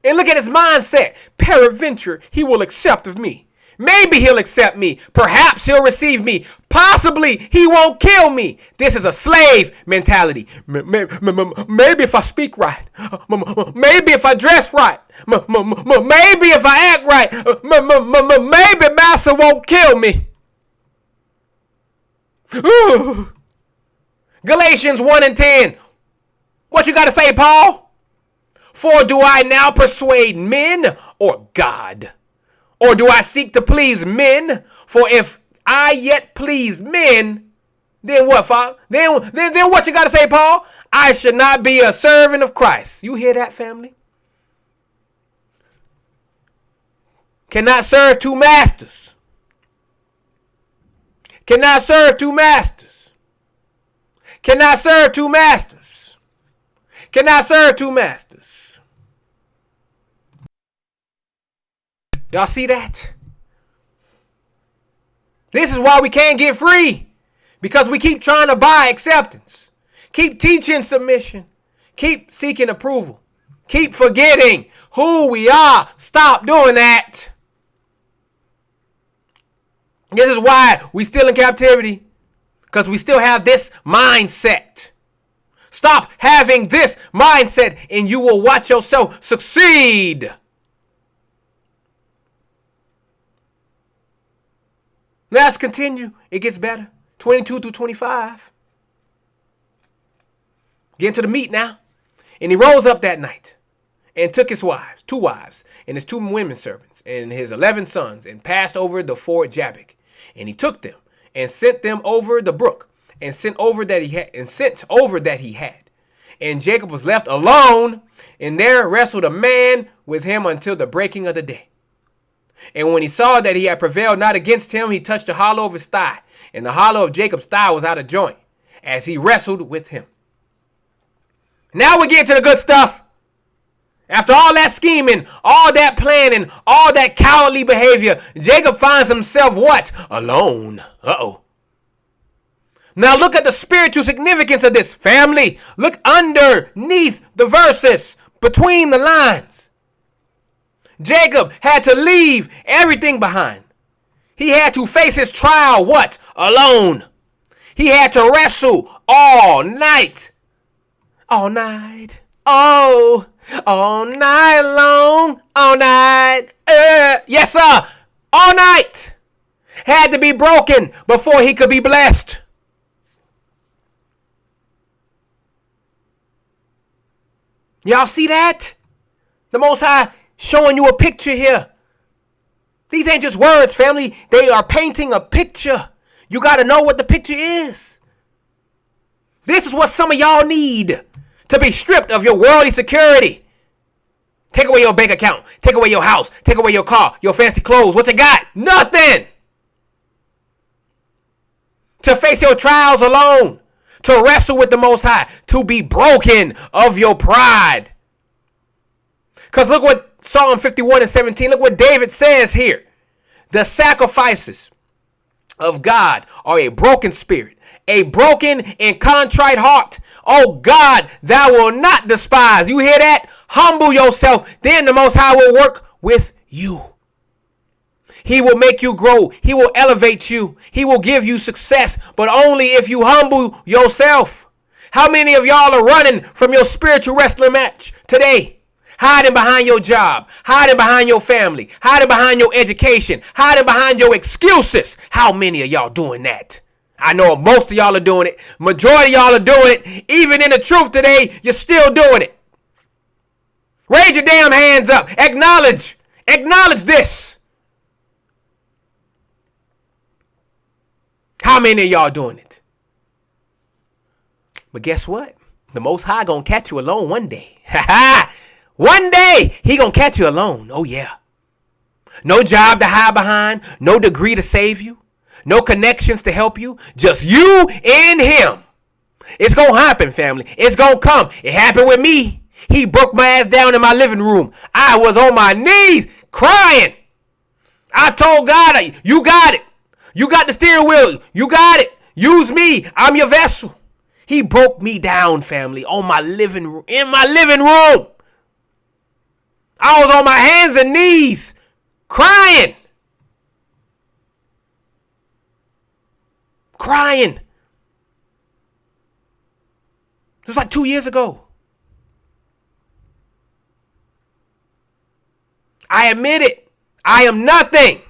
And look at his mindset. Peradventure, he will accept of me. Maybe he'll accept me. Perhaps he'll receive me. Possibly he won't kill me. This is a slave mentality. Maybe if I speak right. Maybe if I dress right. Maybe if I act right. Maybe master won't kill me. Ooh. Galatians 1 and 10. What you got to say, Paul? For do I now persuade men or God? Or do I seek to please men? For if I yet please men, then what, Father? Then what you got to say, Paul? I should not be a servant of Christ. You hear that, family? Cannot serve two masters. Cannot serve two masters. Cannot serve two masters. Cannot serve two masters. Y'all see that? This is why we can't get free. Because we keep trying to buy acceptance. Keep teaching submission. Keep seeking approval. Keep forgetting who we are. Stop doing that. This is why we still in captivity. Because we still have this mindset. Stop having this mindset and you will watch yourself succeed. Let's continue. It gets better. 22 through 25. Get into the meat now. And he rose up that night and took his wives, 2 wives, and his 2 women servants, and his 11 sons, and passed over the ford Jabbok. And he took them and sent them over the brook, and sent over that he had. And Jacob was left alone, and there wrestled a man with him until the breaking of the day. And when he saw that he had prevailed not against him, he touched the hollow of his thigh, and the hollow of Jacob's thigh was out of joint, as he wrestled with him. Now we get to the good stuff. After all that scheming, all that planning, all that cowardly behavior, Jacob finds himself what? Alone. Uh-oh. Now look at the spiritual significance of this, family. Look underneath the verses, between the lines. Jacob had to leave everything behind. He had to face his trial, what? Alone. He had to wrestle all night. All night. Oh, all night long. All night. Yes, sir. All night. Had to be broken before he could be blessed. Y'all see that? The Most High showing you a picture here. These ain't just words, family. They are painting a picture. You got to know what the picture is. This is what some of y'all need to be stripped of your worldly security. Take away your bank account. Take away your house. Take away your car, your fancy clothes. What you got? Nothing. To face your trials alone. To wrestle with the Most High. To be broken of your pride. Because look what Psalm 51 and 17. Look what David says here. The sacrifices of God are a broken spirit. A broken and contrite heart. Oh God, thou will not despise. You hear that? Humble yourself. Then the Most High will work with you. He will make you grow. He will elevate you. He will give you success, but only if you humble yourself. How many of y'all are running from your spiritual wrestling match today? Hiding behind your job, hiding behind your family, hiding behind your education, hiding behind your excuses. How many of y'all doing that? I know most of y'all are doing it. Majority of y'all are doing it. Even in the truth today, you're still doing it. Raise your damn hands up. Acknowledge this. How many of y'all doing it? But guess what? The Most High gonna catch you alone one day. One day, he gonna catch you alone. Oh yeah. No job to hide behind. No degree to save you. No connections to help you. Just you and him. It's gonna happen, family. It's gonna come. It happened with me. He broke my ass down in my living room. I was on my knees crying. I told God, you got it. You got the steering wheel. You got it. Use me. I'm your vessel. He broke me down, family, in my living room. I was on my hands and knees crying. It was like 2 years ago. I admit it. I am nothing.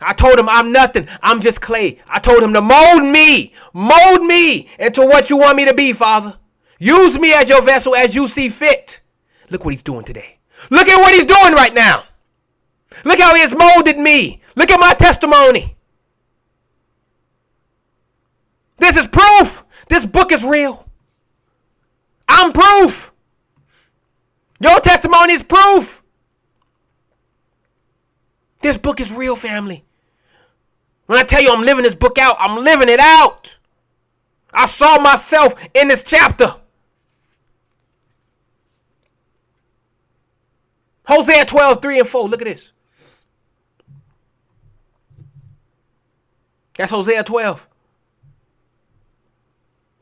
I told him I'm nothing. I'm just clay. I told him to mold me into what you want me to be, Father. Use me as your vessel as you see fit. Look what he's doing today. Look at what he's doing right now. Look how he has molded me. Look at my testimony. This is proof. This book is real. I'm proof. Your testimony is proof. This book is real, family. When I tell you I'm living this book out, I'm living it out. I saw myself in this chapter. Hosea 12, 3 and 4. Look at this. That's Hosea 12.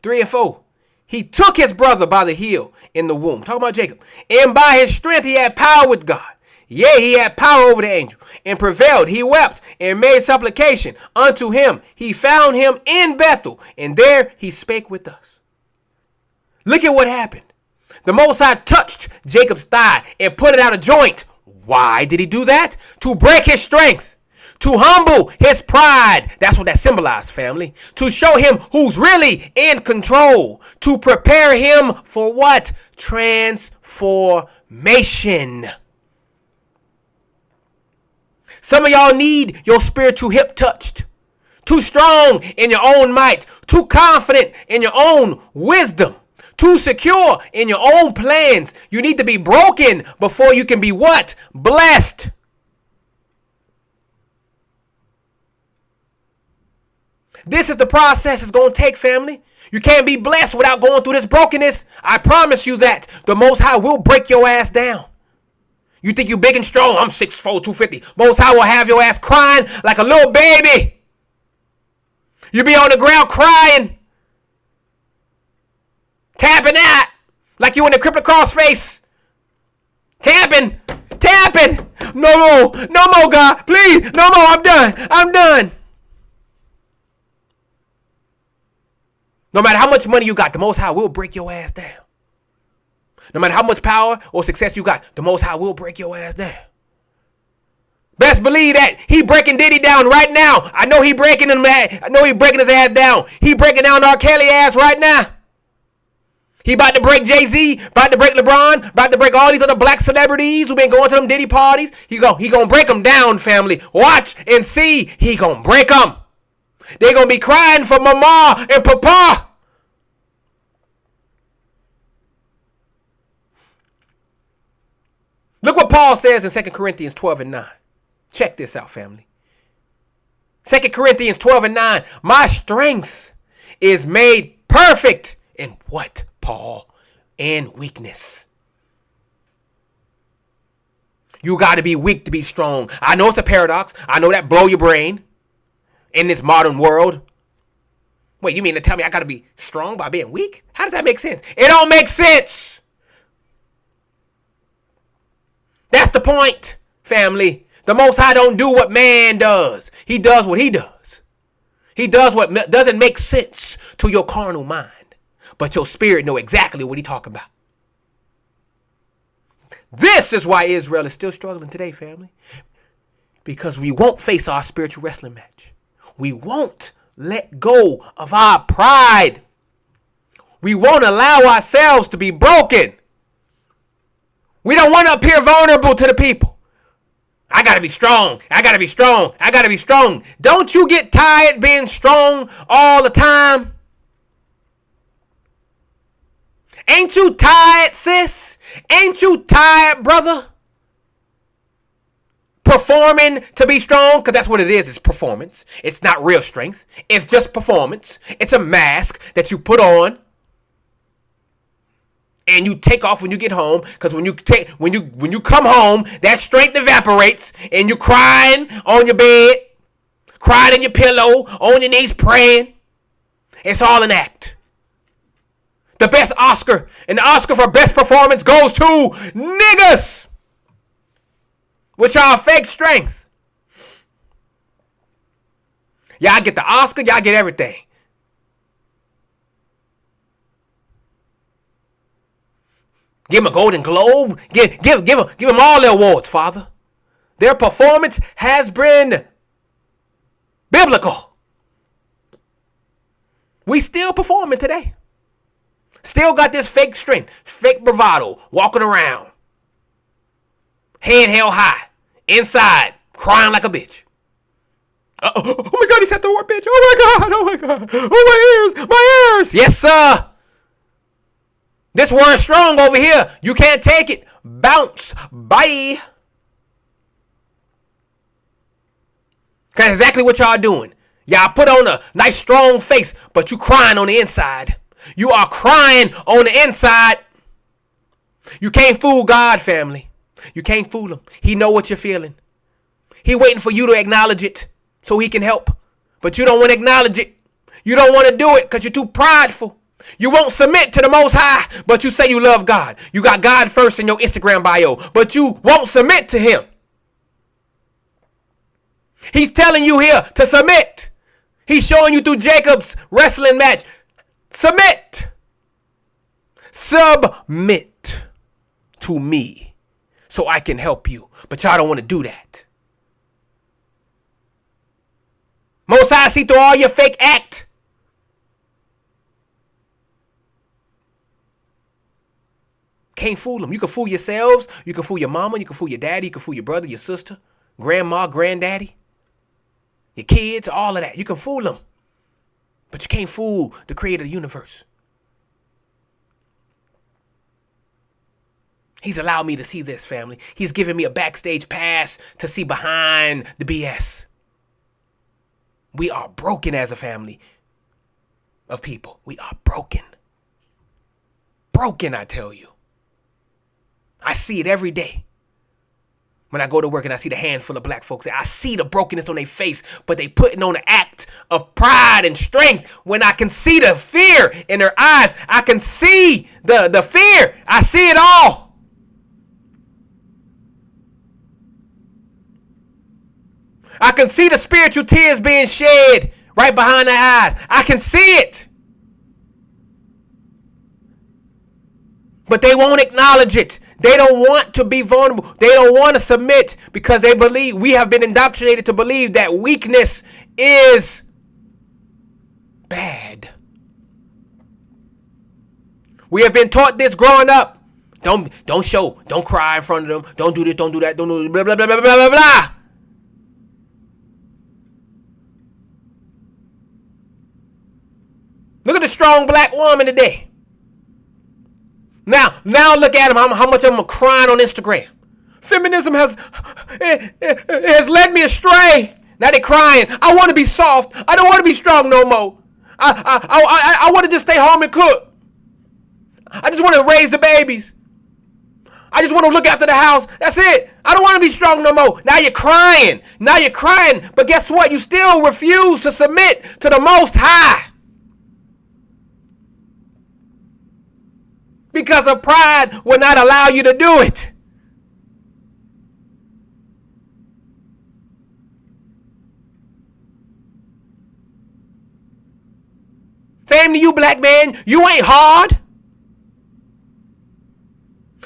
3 and 4. He took his brother by the heel in the womb. Talking about Jacob. And by his strength he had power with God. Yea, he had power over the angel and prevailed. He wept and made supplication unto him. He found him in Bethel, and there he spake with us. Look at what happened. The Most High touched Jacob's thigh and put it out of joint. Why did he do that? To break his strength. To humble his pride. That's what that symbolized, family. To show him who's really in control. To prepare him for what? Transformation. Some of y'all need your spiritual hip touched. Too strong in your own might. Too confident in your own wisdom. Too secure in your own plans. You need to be broken before you can be what? Blessed. This is the process it's going to take, family. You can't be blessed without going through this brokenness. I promise you that. The Most High will break your ass down. You think you big and strong? I'm 6'4", 250. Most High will have your ass crying like a little baby. You be on the ground crying. Tapping out like you in the Crippler Crossface. Tapping. No more, God. Please, no more. I'm done. No matter how much money you got, the Most High will break your ass down. No matter how much power or success you got, the Most High will break your ass down. Best believe that. He breaking Diddy down right now. I know he breaking him. I know he breaking his ass down. He breaking down R. Kelly ass right now. He about to break Jay-Z, about to break LeBron, about to break all these other black celebrities who been going to them Diddy parties. He gonna break them down, family. Watch and see. He gonna break them. They gonna be crying for mama and papa. Look what Paul says in 2 Corinthians 12 and 9. Check this out, family. 2 Corinthians 12 and 9. My strength is made perfect in what, Paul? In weakness. You got to be weak to be strong. I know it's a paradox. I know that blow your brain in this modern world. Wait, you mean to tell me I got to be strong by being weak? How does that make sense? It don't make sense. That's the point, family. The Most High don't do what man does. He does what he does. He does what doesn't make sense to your carnal mind. But your spirit know exactly what he's talking about. This is why Israel is still struggling today, family. Because we won't face our spiritual wrestling match. We won't let go of our pride. We won't allow ourselves to be broken. We don't want to appear vulnerable to the people. I got to be strong. I got to be strong. I got to be strong. Don't you get tired being strong all the time? Ain't you tired, sis? Ain't you tired, brother? Performing to be strong, because that's what it is. It's performance. It's not real strength. It's just performance. It's a mask that you put on. And you take off when you get home, because when you come home, that strength evaporates, and you're crying on your bed, crying in your pillow, on your knees praying. It's all an act. The best Oscar and the Oscar for best performance goes to niggas, which are fake strength. Y'all get the Oscar, y'all get everything. Give them a Golden Globe. Give them all their awards, Father. Their performance has been biblical. We still performing today. Still got this fake strength, fake bravado, walking around. Head held high, inside, crying like a bitch. Oh my God, he's at the war, bitch. Oh my God. Oh, my ears. Yes, sir. This word strong over here. You can't take it. Bounce. Bye. That's exactly what y'all doing. Y'all put on a nice strong face, but you crying on the inside. You are crying on the inside. You can't fool God, family. You can't fool him. He know what you're feeling. He waiting for you to acknowledge it so he can help. But you don't want to acknowledge it. You don't want to do it because you're too prideful. You won't submit to the Most High, but you say you love God. You got God first in your Instagram bio, but you won't submit to him. He's telling you here to submit. He's showing you through Jacob's wrestling match. Submit. Submit to me so I can help you. But y'all don't want to do that. Most High see through all your fake act. Can't fool them. You can fool yourselves. You can fool your mama. You can fool your daddy. You can fool your brother, your sister, grandma, granddaddy, your kids, all of that. You can fool them. But you can't fool the creator of the universe. He's allowed me to see this, family. He's given me a backstage pass to see behind the BS. We are broken as a family of people. We are broken. Broken, I tell you. I see it every day. When I go to work and I see the handful of black folks, I see the brokenness on their face, but they putting on an act of pride and strength when I can see the fear in their eyes. I can see the fear. I see it all. I can see the spiritual tears being shed right behind their eyes. I can see it. But they won't acknowledge it. They don't want to be vulnerable. They don't want to submit because they believe, we have been indoctrinated to believe that weakness is bad. We have been taught this growing up. Don't show, don't cry in front of them. Don't do this, don't do that, don't do blah, blah, blah, blah, blah, blah, blah. Look at the strong black woman today. Now look at them, how much of them are crying on Instagram. Feminism has led me astray. Now they're crying. I want to be soft. I don't want to be strong no more. I want to just stay home and cook. I just want to raise the babies. I just want to look after the house. That's it. I don't want to be strong no more. Now you're crying. But guess what? You still refuse to submit to the Most High. Because of pride will not allow you to do it. Same to you, black man. You ain't hard.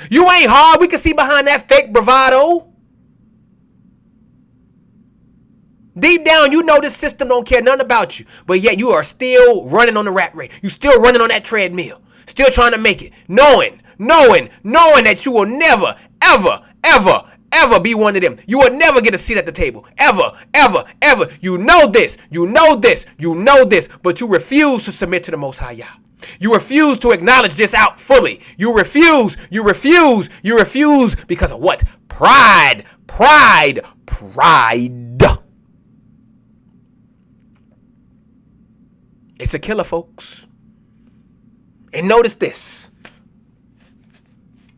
You ain't hard. We can see behind that fake bravado. Deep down, you know this system don't care nothing about you. But yet you are still running on the rat race. You still running on that treadmill. Still trying to make it. Knowing that you will never, ever be one of them. You will never get a seat at the table. Ever. You know this. But you refuse to submit to the Most High Yah. You refuse to acknowledge this out fully. You refuse because of what? Pride. It's a killer, folks. And notice this.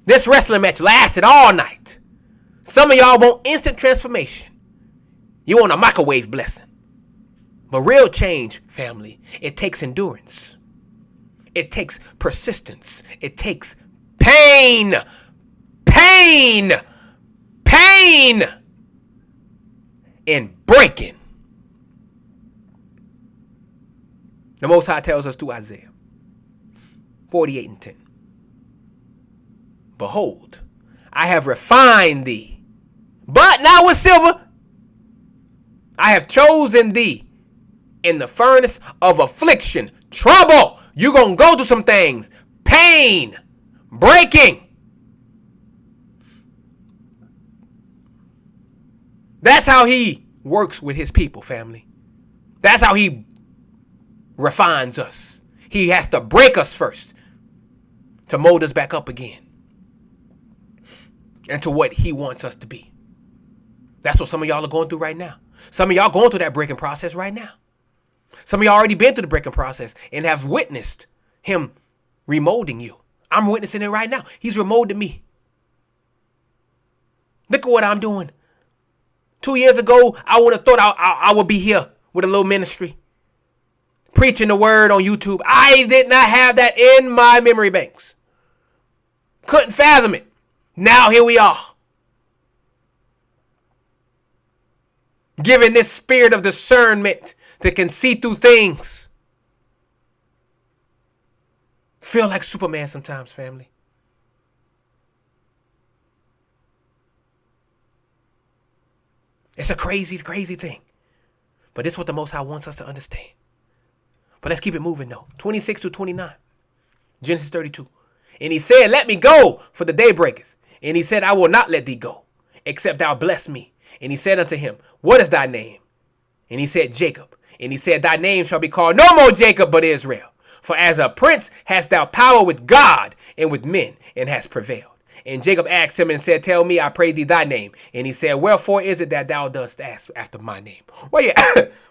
This wrestling match lasted all night. Some of y'all want instant transformation. You want a microwave blessing. But real change, family, it takes endurance. It takes persistence. It takes pain. And breaking. The Most High tells us through Isaiah 48:10. Behold, I have refined thee, but not with silver. I have chosen thee in the furnace of affliction, trouble. You're going to go through some things. Pain, breaking. That's how he works with his people, family. That's how he refines us. He has to break us first to mold us back up again and to what he wants us to be. That's what some of y'all are going through right now. Some of y'all going through that breaking process right now. Some of y'all already been through the breaking process and have witnessed him remolding you. I'm witnessing it right now. He's remolding me. Look at what I'm doing. 2 years ago, I would have thought I would be here with a little ministry, preaching the word on YouTube. I did not have that in my memory banks. Couldn't fathom it. Now here we are. Given this spirit of discernment that can see through things. Feel like Superman sometimes, family. It's a crazy, crazy thing. But it's what the Most High wants us to understand. But let's keep it moving though. 26 to 29. Genesis 32. And he said, let me go, for the day breaketh. And he said, I will not let thee go, except thou bless me. And he said unto him, what is thy name? And he said, Jacob. And he said, thy name shall be called no more Jacob, but Israel. For as a prince hast thou power with God and with men, and hast prevailed. And Jacob asked him and said, tell me, I pray thee, thy name. And he said, wherefore is it that thou dost ask after my name? Why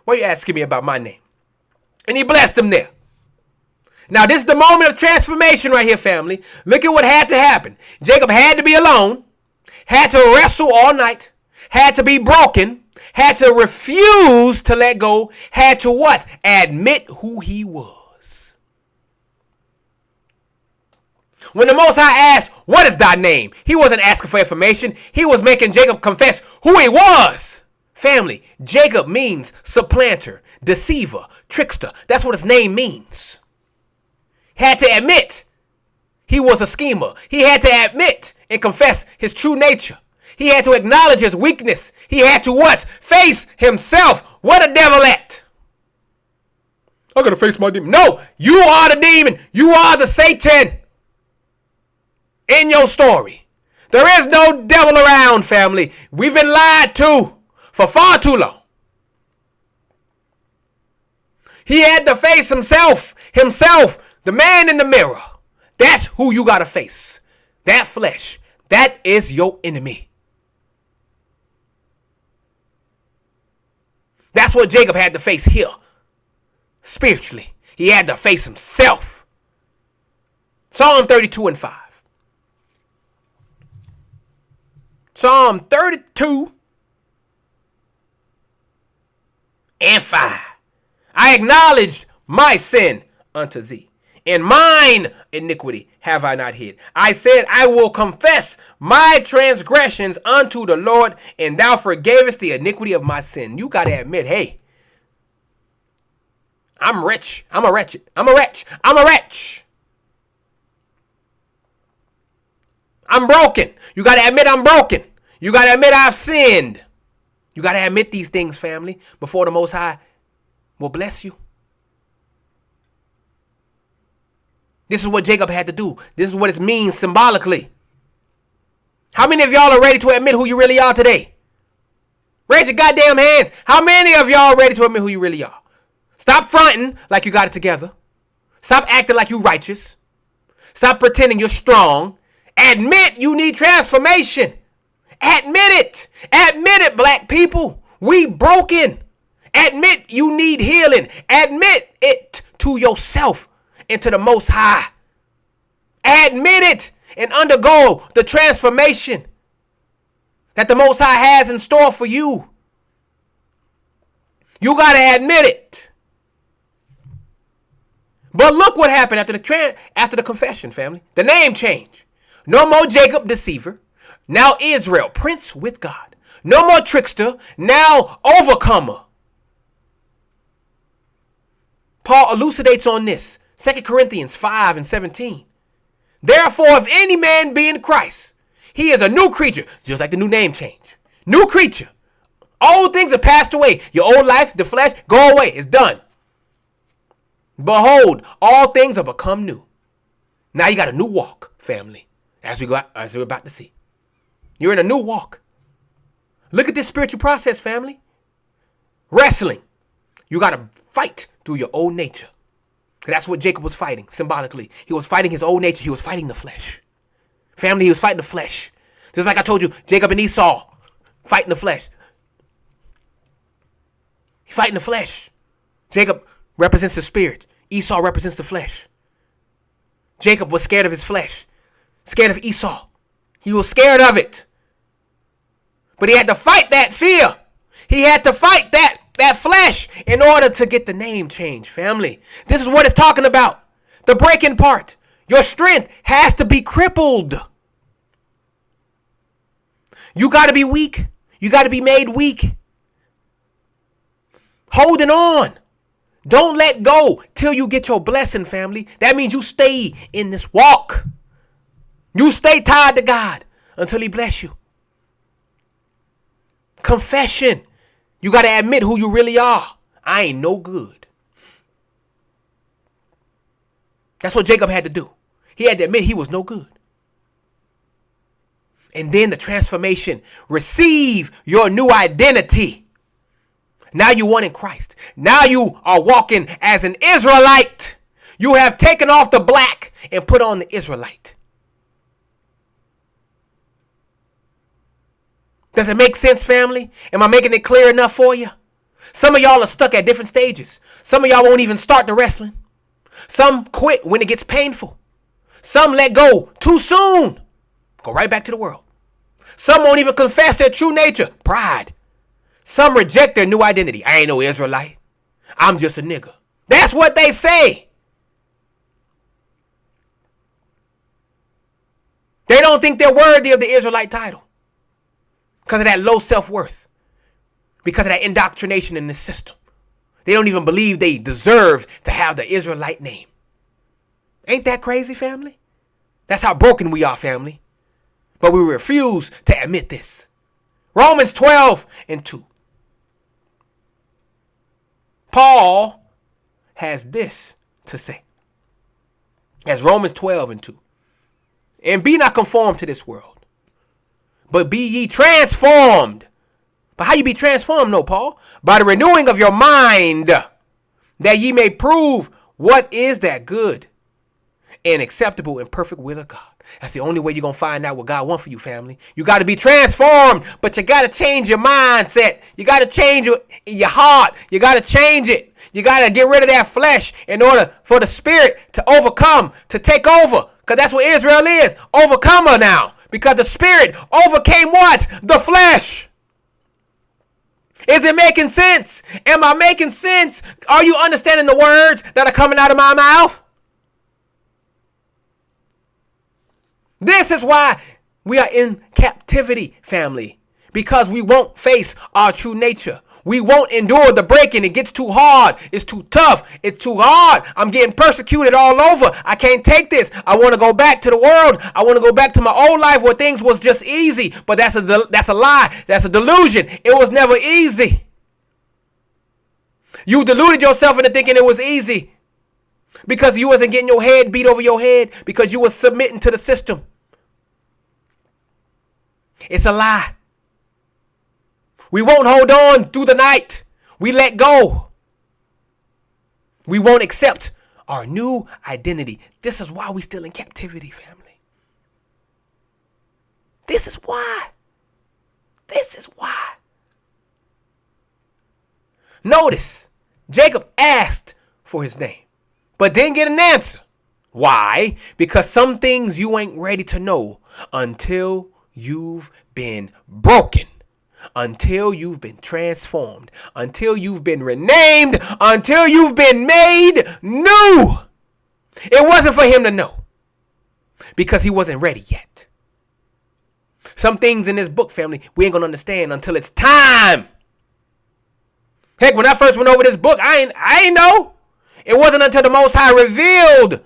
you asking me about my name? And he blessed him there. Now, this is the moment of transformation right here, family. Look at what had to happen. Jacob had to be alone, had to wrestle all night, had to be broken, had to refuse to let go, had to what? Admit who he was. When the Most High asked, what is thy name? He wasn't asking for information. He was making Jacob confess who he was. Family, Jacob means supplanter, deceiver, trickster. That's what his name means. Had to admit he was a schemer. He had to admit and confess his true nature. He had to acknowledge his weakness. He had to what? Face himself. What a devil at. I gotta face my demon. No, you are the demon. You are the Satan in your story. There is no devil around, family. We've been lied to for far too long. He had to face himself, the man in the mirror. That's who you got to face. That flesh. That is your enemy. That's what Jacob had to face here. Spiritually. He had to face himself. Psalm 32 and 5. Psalm 32 and 5. I acknowledged my sin unto thee, and mine iniquity have I not hid. I said, I will confess my transgressions unto the Lord, and thou forgavest the iniquity of my sin. You got to admit, hey, I'm rich. I'm a wretch. I'm a wretch. I'm broken. You got to admit I'm broken. You got to admit I've sinned. You got to admit these things, family, before the Most High will bless you. This is what Jacob had to do. This is what it means symbolically. How many of y'all are ready to admit who you really are today? Raise your goddamn hands. How many of y'all are ready to admit who you really are? Stop fronting like you got it together. Stop acting like you righteous. Stop pretending you're strong. Admit you need transformation. Admit it. Admit it, black people. We broken. Admit you need healing. Admit it to yourself and to the Most High. Admit it and undergo the transformation that the Most High has in store for you. You got to admit it. But look what happened after the confession, family. The name change. No more Jacob, deceiver. Now Israel, prince with God. No more trickster. Now overcomer. Paul elucidates on this. 2 Corinthians 5 and 17. Therefore, if any man be in Christ, he is a new creature. Just like the new name change. New creature. Old things have passed away. Your old life, the flesh, go away. It's done. Behold, all things are become new. Now you got a new walk, family, as we're about to see. You're in a new walk. Look at this spiritual process, family. Wrestling. You got to fight through your old nature. That's what Jacob was fighting, symbolically. He was fighting his old nature. He was fighting the flesh. Family, he was fighting the flesh. Just like I told you, Jacob and Esau fighting the flesh. He's fighting the flesh. Jacob represents the spirit. Esau represents the flesh. Jacob was scared of his flesh. Scared of Esau. He was scared of it. But he had to fight that fear. He had to fight that that flesh in order to get the name change, family. This is what it's talking about. The breaking part. Your strength has to be crippled. You got to be weak. You got to be made weak. Holding on. Don't let go till you get your blessing, family. That means you stay in this walk. You stay tied to God until he bless you. Confession. You got to admit who you really are. I ain't no good. That's what Jacob had to do. He had to admit he was no good. And then the transformation. Receive your new identity. Now you one in Christ. Now you are walking as an Israelite. You have taken off the black and put on the Israelite. Does it make sense, family? Am I making it clear enough for you? Some of y'all are stuck at different stages. Some of y'all won't even start the wrestling. Some quit when it gets painful. Some let go too soon. Go right back to the world. Some won't even confess their true nature. Pride. Some reject their new identity. I ain't no Israelite. I'm just a nigga. That's what they say. They don't think they're worthy of the Israelite title. Because of that low self-worth. Because of that indoctrination in the system. They don't even believe they deserve to have the Israelite name. Ain't that crazy, family? That's how broken we are, family. But we refuse to admit this. Romans 12:2. Paul has this to say. That's Romans 12:2. And be not conformed to this world, but be ye transformed. But how you be transformed, no, Paul? By the renewing of your mind, that ye may prove what is that good and acceptable and perfect will of God. That's the only way you're going to find out what God wants for you, family. You got to be transformed, but you got to change your mindset. You got to change your heart. You got to change it. You got to get rid of that flesh in order for the spirit to overcome, to take over. Because that's what Israel is, overcomer now. Because the spirit overcame what? The flesh. Is it making sense? Am I making sense? Are you understanding the words that are coming out of my mouth? This is why we are in captivity, family. Because we won't face our true nature. We won't endure the breaking. It gets too hard. It's too tough. It's too hard. I'm getting persecuted all over. I can't take this. I want to go back to the world. I want to go back to my old life where things was just easy. But that's a lie. That's a delusion. It was never easy. You deluded yourself into thinking it was easy. Because you wasn't getting your head beat over your head. Because you was submitting to the system. It's a lie. We won't hold on through the night. We let go. We won't accept our new identity. This is why we still in captivity, family. This is why. This is why. Notice, Jacob asked for his name, but didn't get an answer. Why? Because some things you ain't ready to know until you've been broken. Until you've been transformed, until you've been renamed, until you've been made new. It wasn't for him to know because he wasn't ready yet. Some things in this book, family, we ain't gonna understand until it's time. Heck, when I first went over this book, I ain't know. It wasn't until the Most High revealed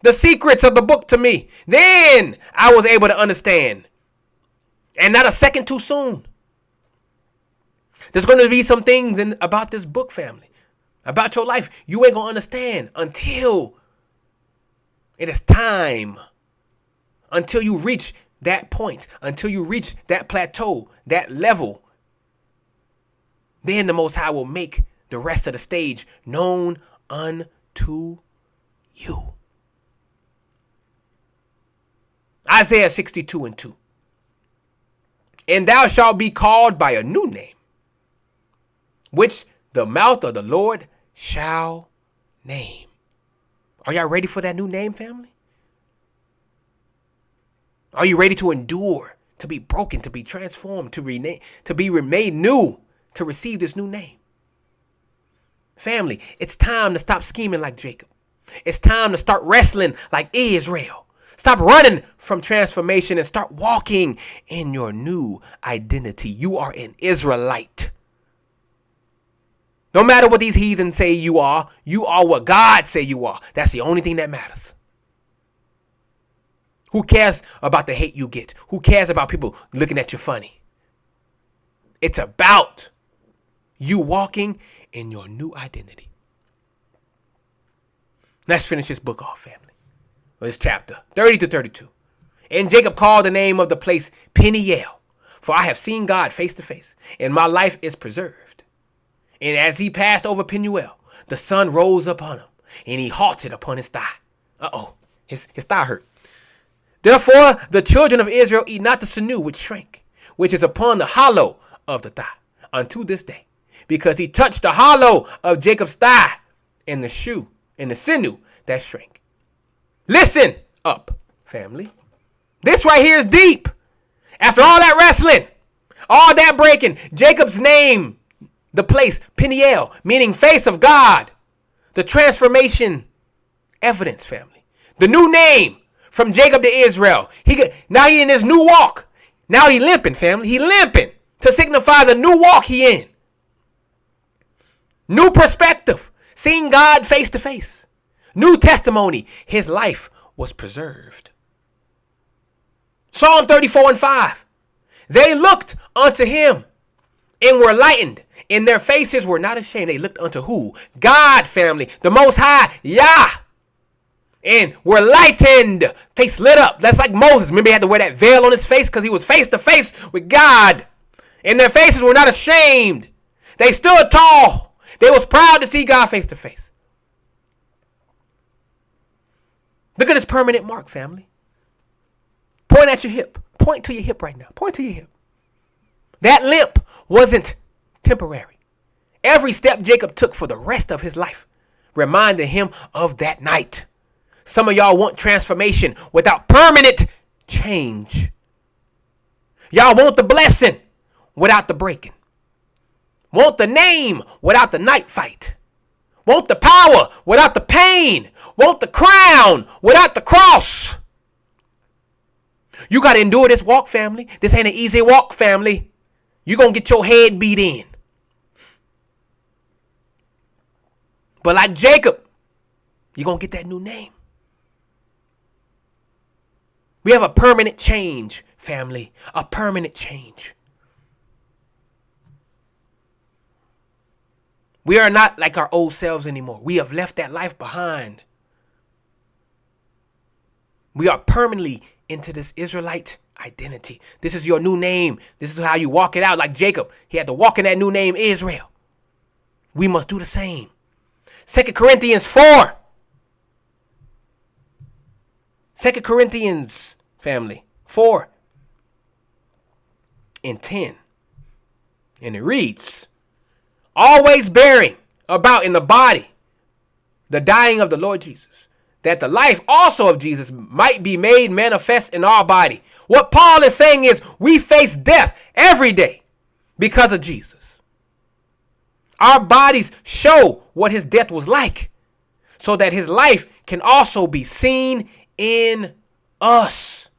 the secrets of the book to me. Then I was able to understand. And not a second too soon. There's going to be some things about this book, family, about your life, you ain't going to understand until it is time, until you reach that point, until you reach that plateau, that level. Then the Most High will make the rest of the stage known unto you. Isaiah 62:2. And thou shalt be called by a new name, which the mouth of the Lord shall name. Are y'all ready for that new name, family? Are you ready to endure, to be broken, to be transformed, to be made new, to receive this new name? Family, it's time to stop scheming like Jacob. It's time to start wrestling like Israel. Stop running from transformation and start walking in your new identity. You are an Israelite. No matter what these heathens say you are what God say you are. That's the only thing that matters. Who cares about the hate you get? Who cares about people looking at you funny? It's about you walking in your new identity. Let's finish this book off, family. This chapter 30 to 32. And Jacob called the name of the place Peniel, for I have seen God face to face, and my life is preserved. And as he passed over Peniel, the sun rose upon him, and he halted upon his thigh. His thigh hurt. Therefore the children of Israel eat not the sinew which shrank, which is upon the hollow of the thigh, unto this day, because he touched the hollow of Jacob's thigh, and the sinew that shrank. Listen up, family. This right here is deep. After all that wrestling, all that breaking, Jacob's name the place Peniel, meaning face of God. The transformation evidence, family. The new name from Jacob to Israel. Now he in his new walk. Now he limping, family. He limping to signify the new walk he in. New perspective. Seeing God face to face. New testimony. His life was preserved. Psalm 34:5. They looked unto him and were lightened, and their faces were not ashamed. They looked unto who? God, family. The Most High, Yah. And were lightened. Face lit up. That's like Moses. Remember he had to wear that veil on his face because he was face to face with God. And their faces were not ashamed. They stood tall. They was proud to see God face to face. Look at this permanent mark, family. Point at your hip. Point to your hip right now. Point to your hip. That limp wasn't temporary. Every step Jacob took for the rest of his life reminded him of that night. Some of y'all want transformation without permanent change. Y'all want the blessing without the breaking. Want the name without the night fight. Want the power without the pain. Want the crown without the cross. You got to endure this walk, family. This ain't an easy walk, family. You're going to get your head beat in. But like Jacob, you're going to get that new name. We have a permanent change, family. A permanent change. We are not like our old selves anymore. We have left that life behind. We are permanently into this Israelite identity. This is your new name. This is how you walk it out. Like Jacob, he had to walk in that new name, Israel. We must do the same. 2 Corinthians 4. 2 Corinthians, family, 4 and 10. And it reads, always bearing about in the body the dying of the Lord Jesus, that the life also of Jesus might be made manifest in our body. What Paul is saying is we face death every day because of Jesus. Our bodies show what his death was like so that his life can also be seen in us.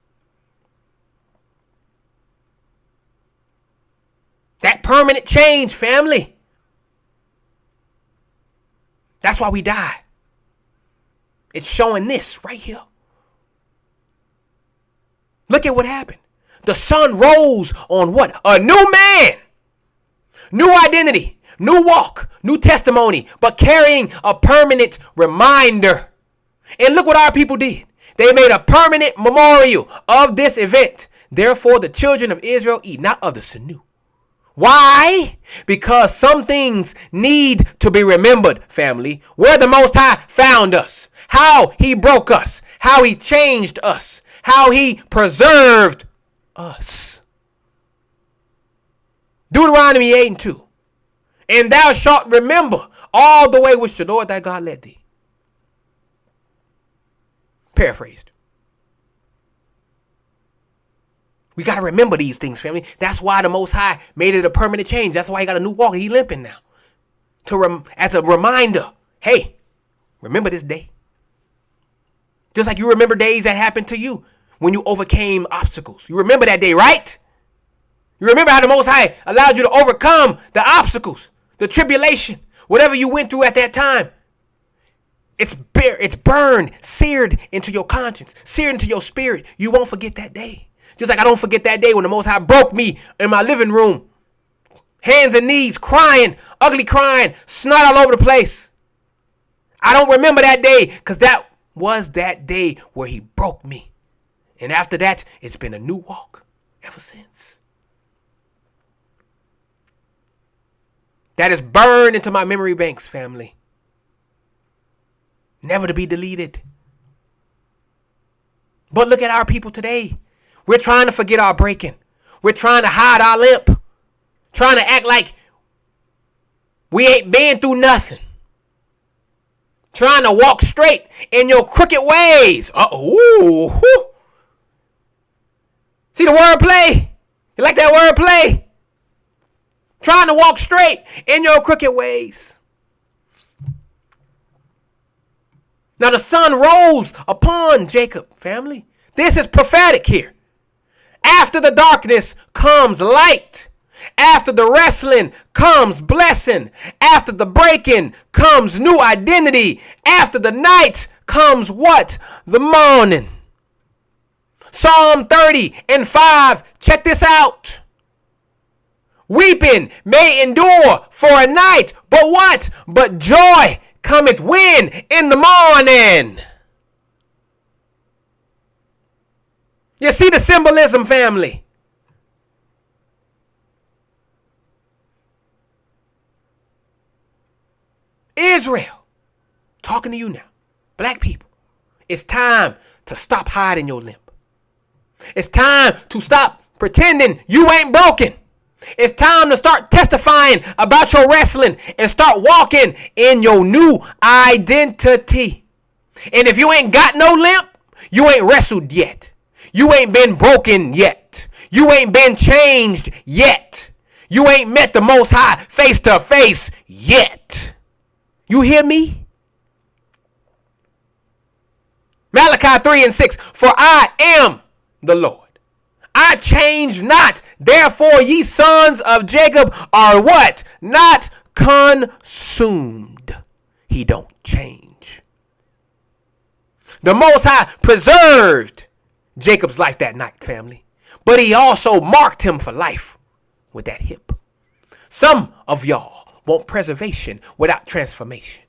That permanent change, family. That's why we die. It's showing this right here. Look at what happened. The sun rose on what? A new man. New identity. New walk. New testimony. But carrying a permanent reminder. And look what our people did. They made a permanent memorial of this event. Therefore, the children of Israel eat not of the sinew. Why? Because some things need to be remembered, family. Where the Most High found us. How he broke us. How he changed us. How he preserved us. Deuteronomy 8:2. And thou shalt remember all the way which the Lord thy God led thee. Paraphrased. We got to remember these things, family. That's why the Most High made it a permanent change. That's why he got a new walk. He limping now. as a reminder. Hey, remember this day. Just like you remember days that happened to you when you overcame obstacles. You remember that day, right? You remember how the Most High allowed you to overcome the obstacles, the tribulation, whatever you went through at that time. It's burned, seared into your conscience, seared into your spirit. You won't forget that day. Just like I don't forget that day when the Most High broke me in my living room. Hands and knees, crying, ugly crying, snot all over the place. I don't remember that day because that was that day where he broke me. And after that, it's been a new walk ever since. That is burned into my memory banks, family. Never to be deleted. But look at our people today. We're trying to forget our breaking. We're trying to hide our limp. Trying to act like we ain't been through nothing. Trying to walk straight in your crooked ways. Ooh. See the wordplay? You like that wordplay? Trying to walk straight in your crooked ways. Now the sun rose upon Jacob, family. This is prophetic here. After the darkness comes light. After the wrestling comes blessing. After the breaking comes new identity. After the night comes what? The morning. Psalm 30:5. Check this out. Weeping may endure for a night, but what? But joy cometh when? In the morning. You see the symbolism, family. Israel, talking to you now, black people, it's time to stop hiding your limp. It's time to stop pretending you ain't broken. It's time to start testifying about your wrestling and start walking in your new identity. And if you ain't got no limp, you ain't wrestled yet. You ain't been broken yet. You ain't been changed yet. You ain't met the Most High face to face yet. You hear me? Malachi 3:6. For I am the Lord. I change not. Therefore, ye sons of Jacob are what? Not consumed. He don't change. The Most High preserved Jacob's life that night, family. But he also marked him for life with that hip. Some of y'all want preservation without transformation.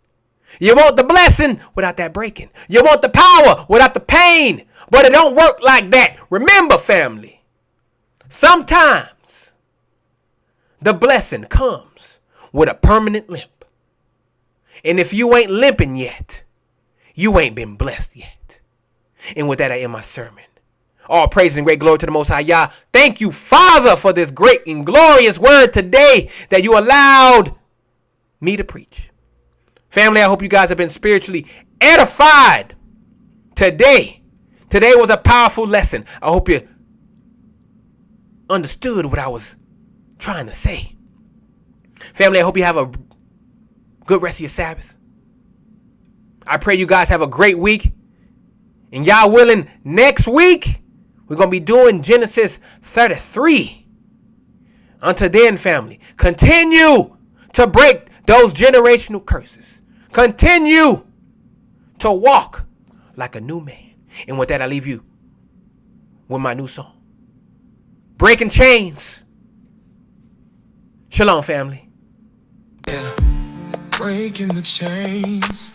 You want the blessing without that breaking. You want the power without the pain. But it don't work like that. Remember, family, sometimes the blessing comes with a permanent limp. And if you ain't limping yet, you ain't been blessed yet. And with that, I end my sermon. All praise and great glory to the Most High Yah. Thank you, Father, for this great and glorious word today that you allowed me to preach. Family, I hope you guys have been spiritually edified today. Today was a powerful lesson. I hope you understood what I was trying to say. Family, I hope you have a good rest of your Sabbath. I pray you guys have a great week. And y'all willing, next week, we're going to be doing Genesis 33. Until then, family, continue to break those generational curses. Continue to walk like a new man. And with that, I leave you with my new song, Breaking Chains. Shalom, family. Yeah. Breaking the chains,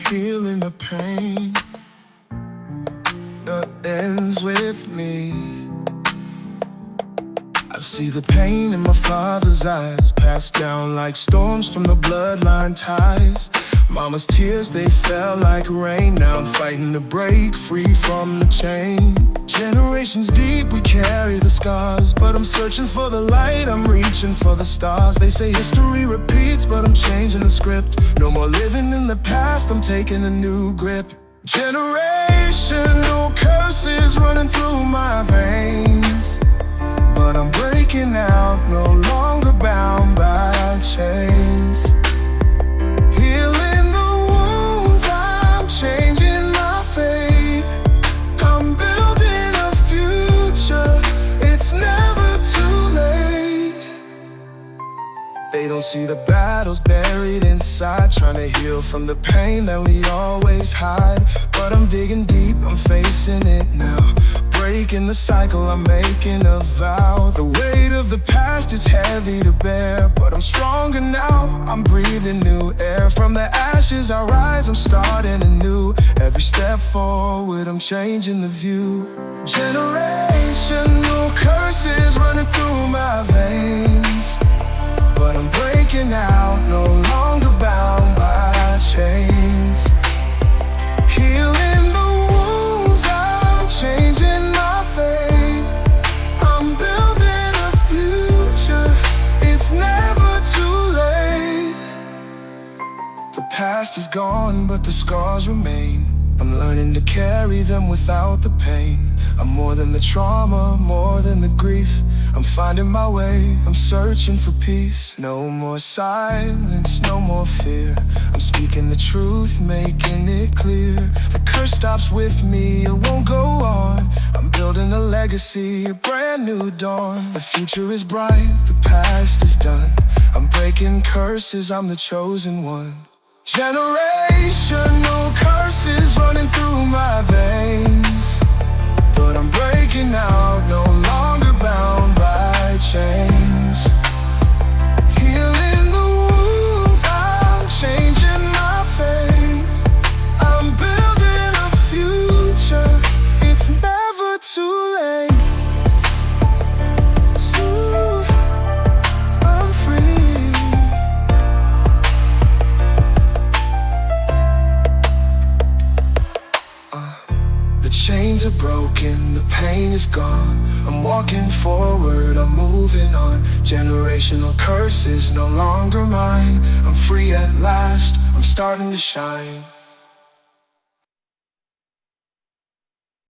healing the pain that ends with me. I see the pain in my father's eyes, passed down like storms from the bloodline ties. Mama's tears, they fell like rain. Now I'm fighting to break free from the chain. Generations deep, we carry the scars, but I'm searching for the light, I'm reaching for the stars. They say history repeats, but I'm changing the script. No more living in the past, I'm taking a new grip. Generational curses running through my veins, but I'm breaking out, no longer bound by chains. They don't see the battles buried inside, trying to heal from the pain that we always hide. But I'm digging deep, I'm facing it now, breaking the cycle, I'm making a vow. The weight of the past is heavy to bear, but I'm stronger now, I'm breathing new air. From the ashes I rise, I'm starting anew. Every step forward, I'm changing the view. Generational curses running through my veins, but I'm breaking out, no longer bound by chains. Healing the wounds, I'm changing my fate. I'm building a future, it's never too late. The past is gone, but the scars remain. I'm learning to carry them without the pain. I'm more than the trauma, more than the grief. I'm finding my way, I'm searching for peace. No more silence, no more fear. I'm speaking the truth, making it clear. The curse stops with me, it won't go on. I'm building a legacy, a brand new dawn. The future is bright, the past is done. I'm breaking curses, I'm the chosen one. Generational curses running through my veins, but I'm breaking out, no longer bound by chains. Healing the wounds, I'm changing my fate. I'm building a future, it's never too late. I'm free. The chains are broken, the pain is gone. I'm walking forward, I'm moving on. Generational curses no longer mine. I'm free at last, I'm starting to shine.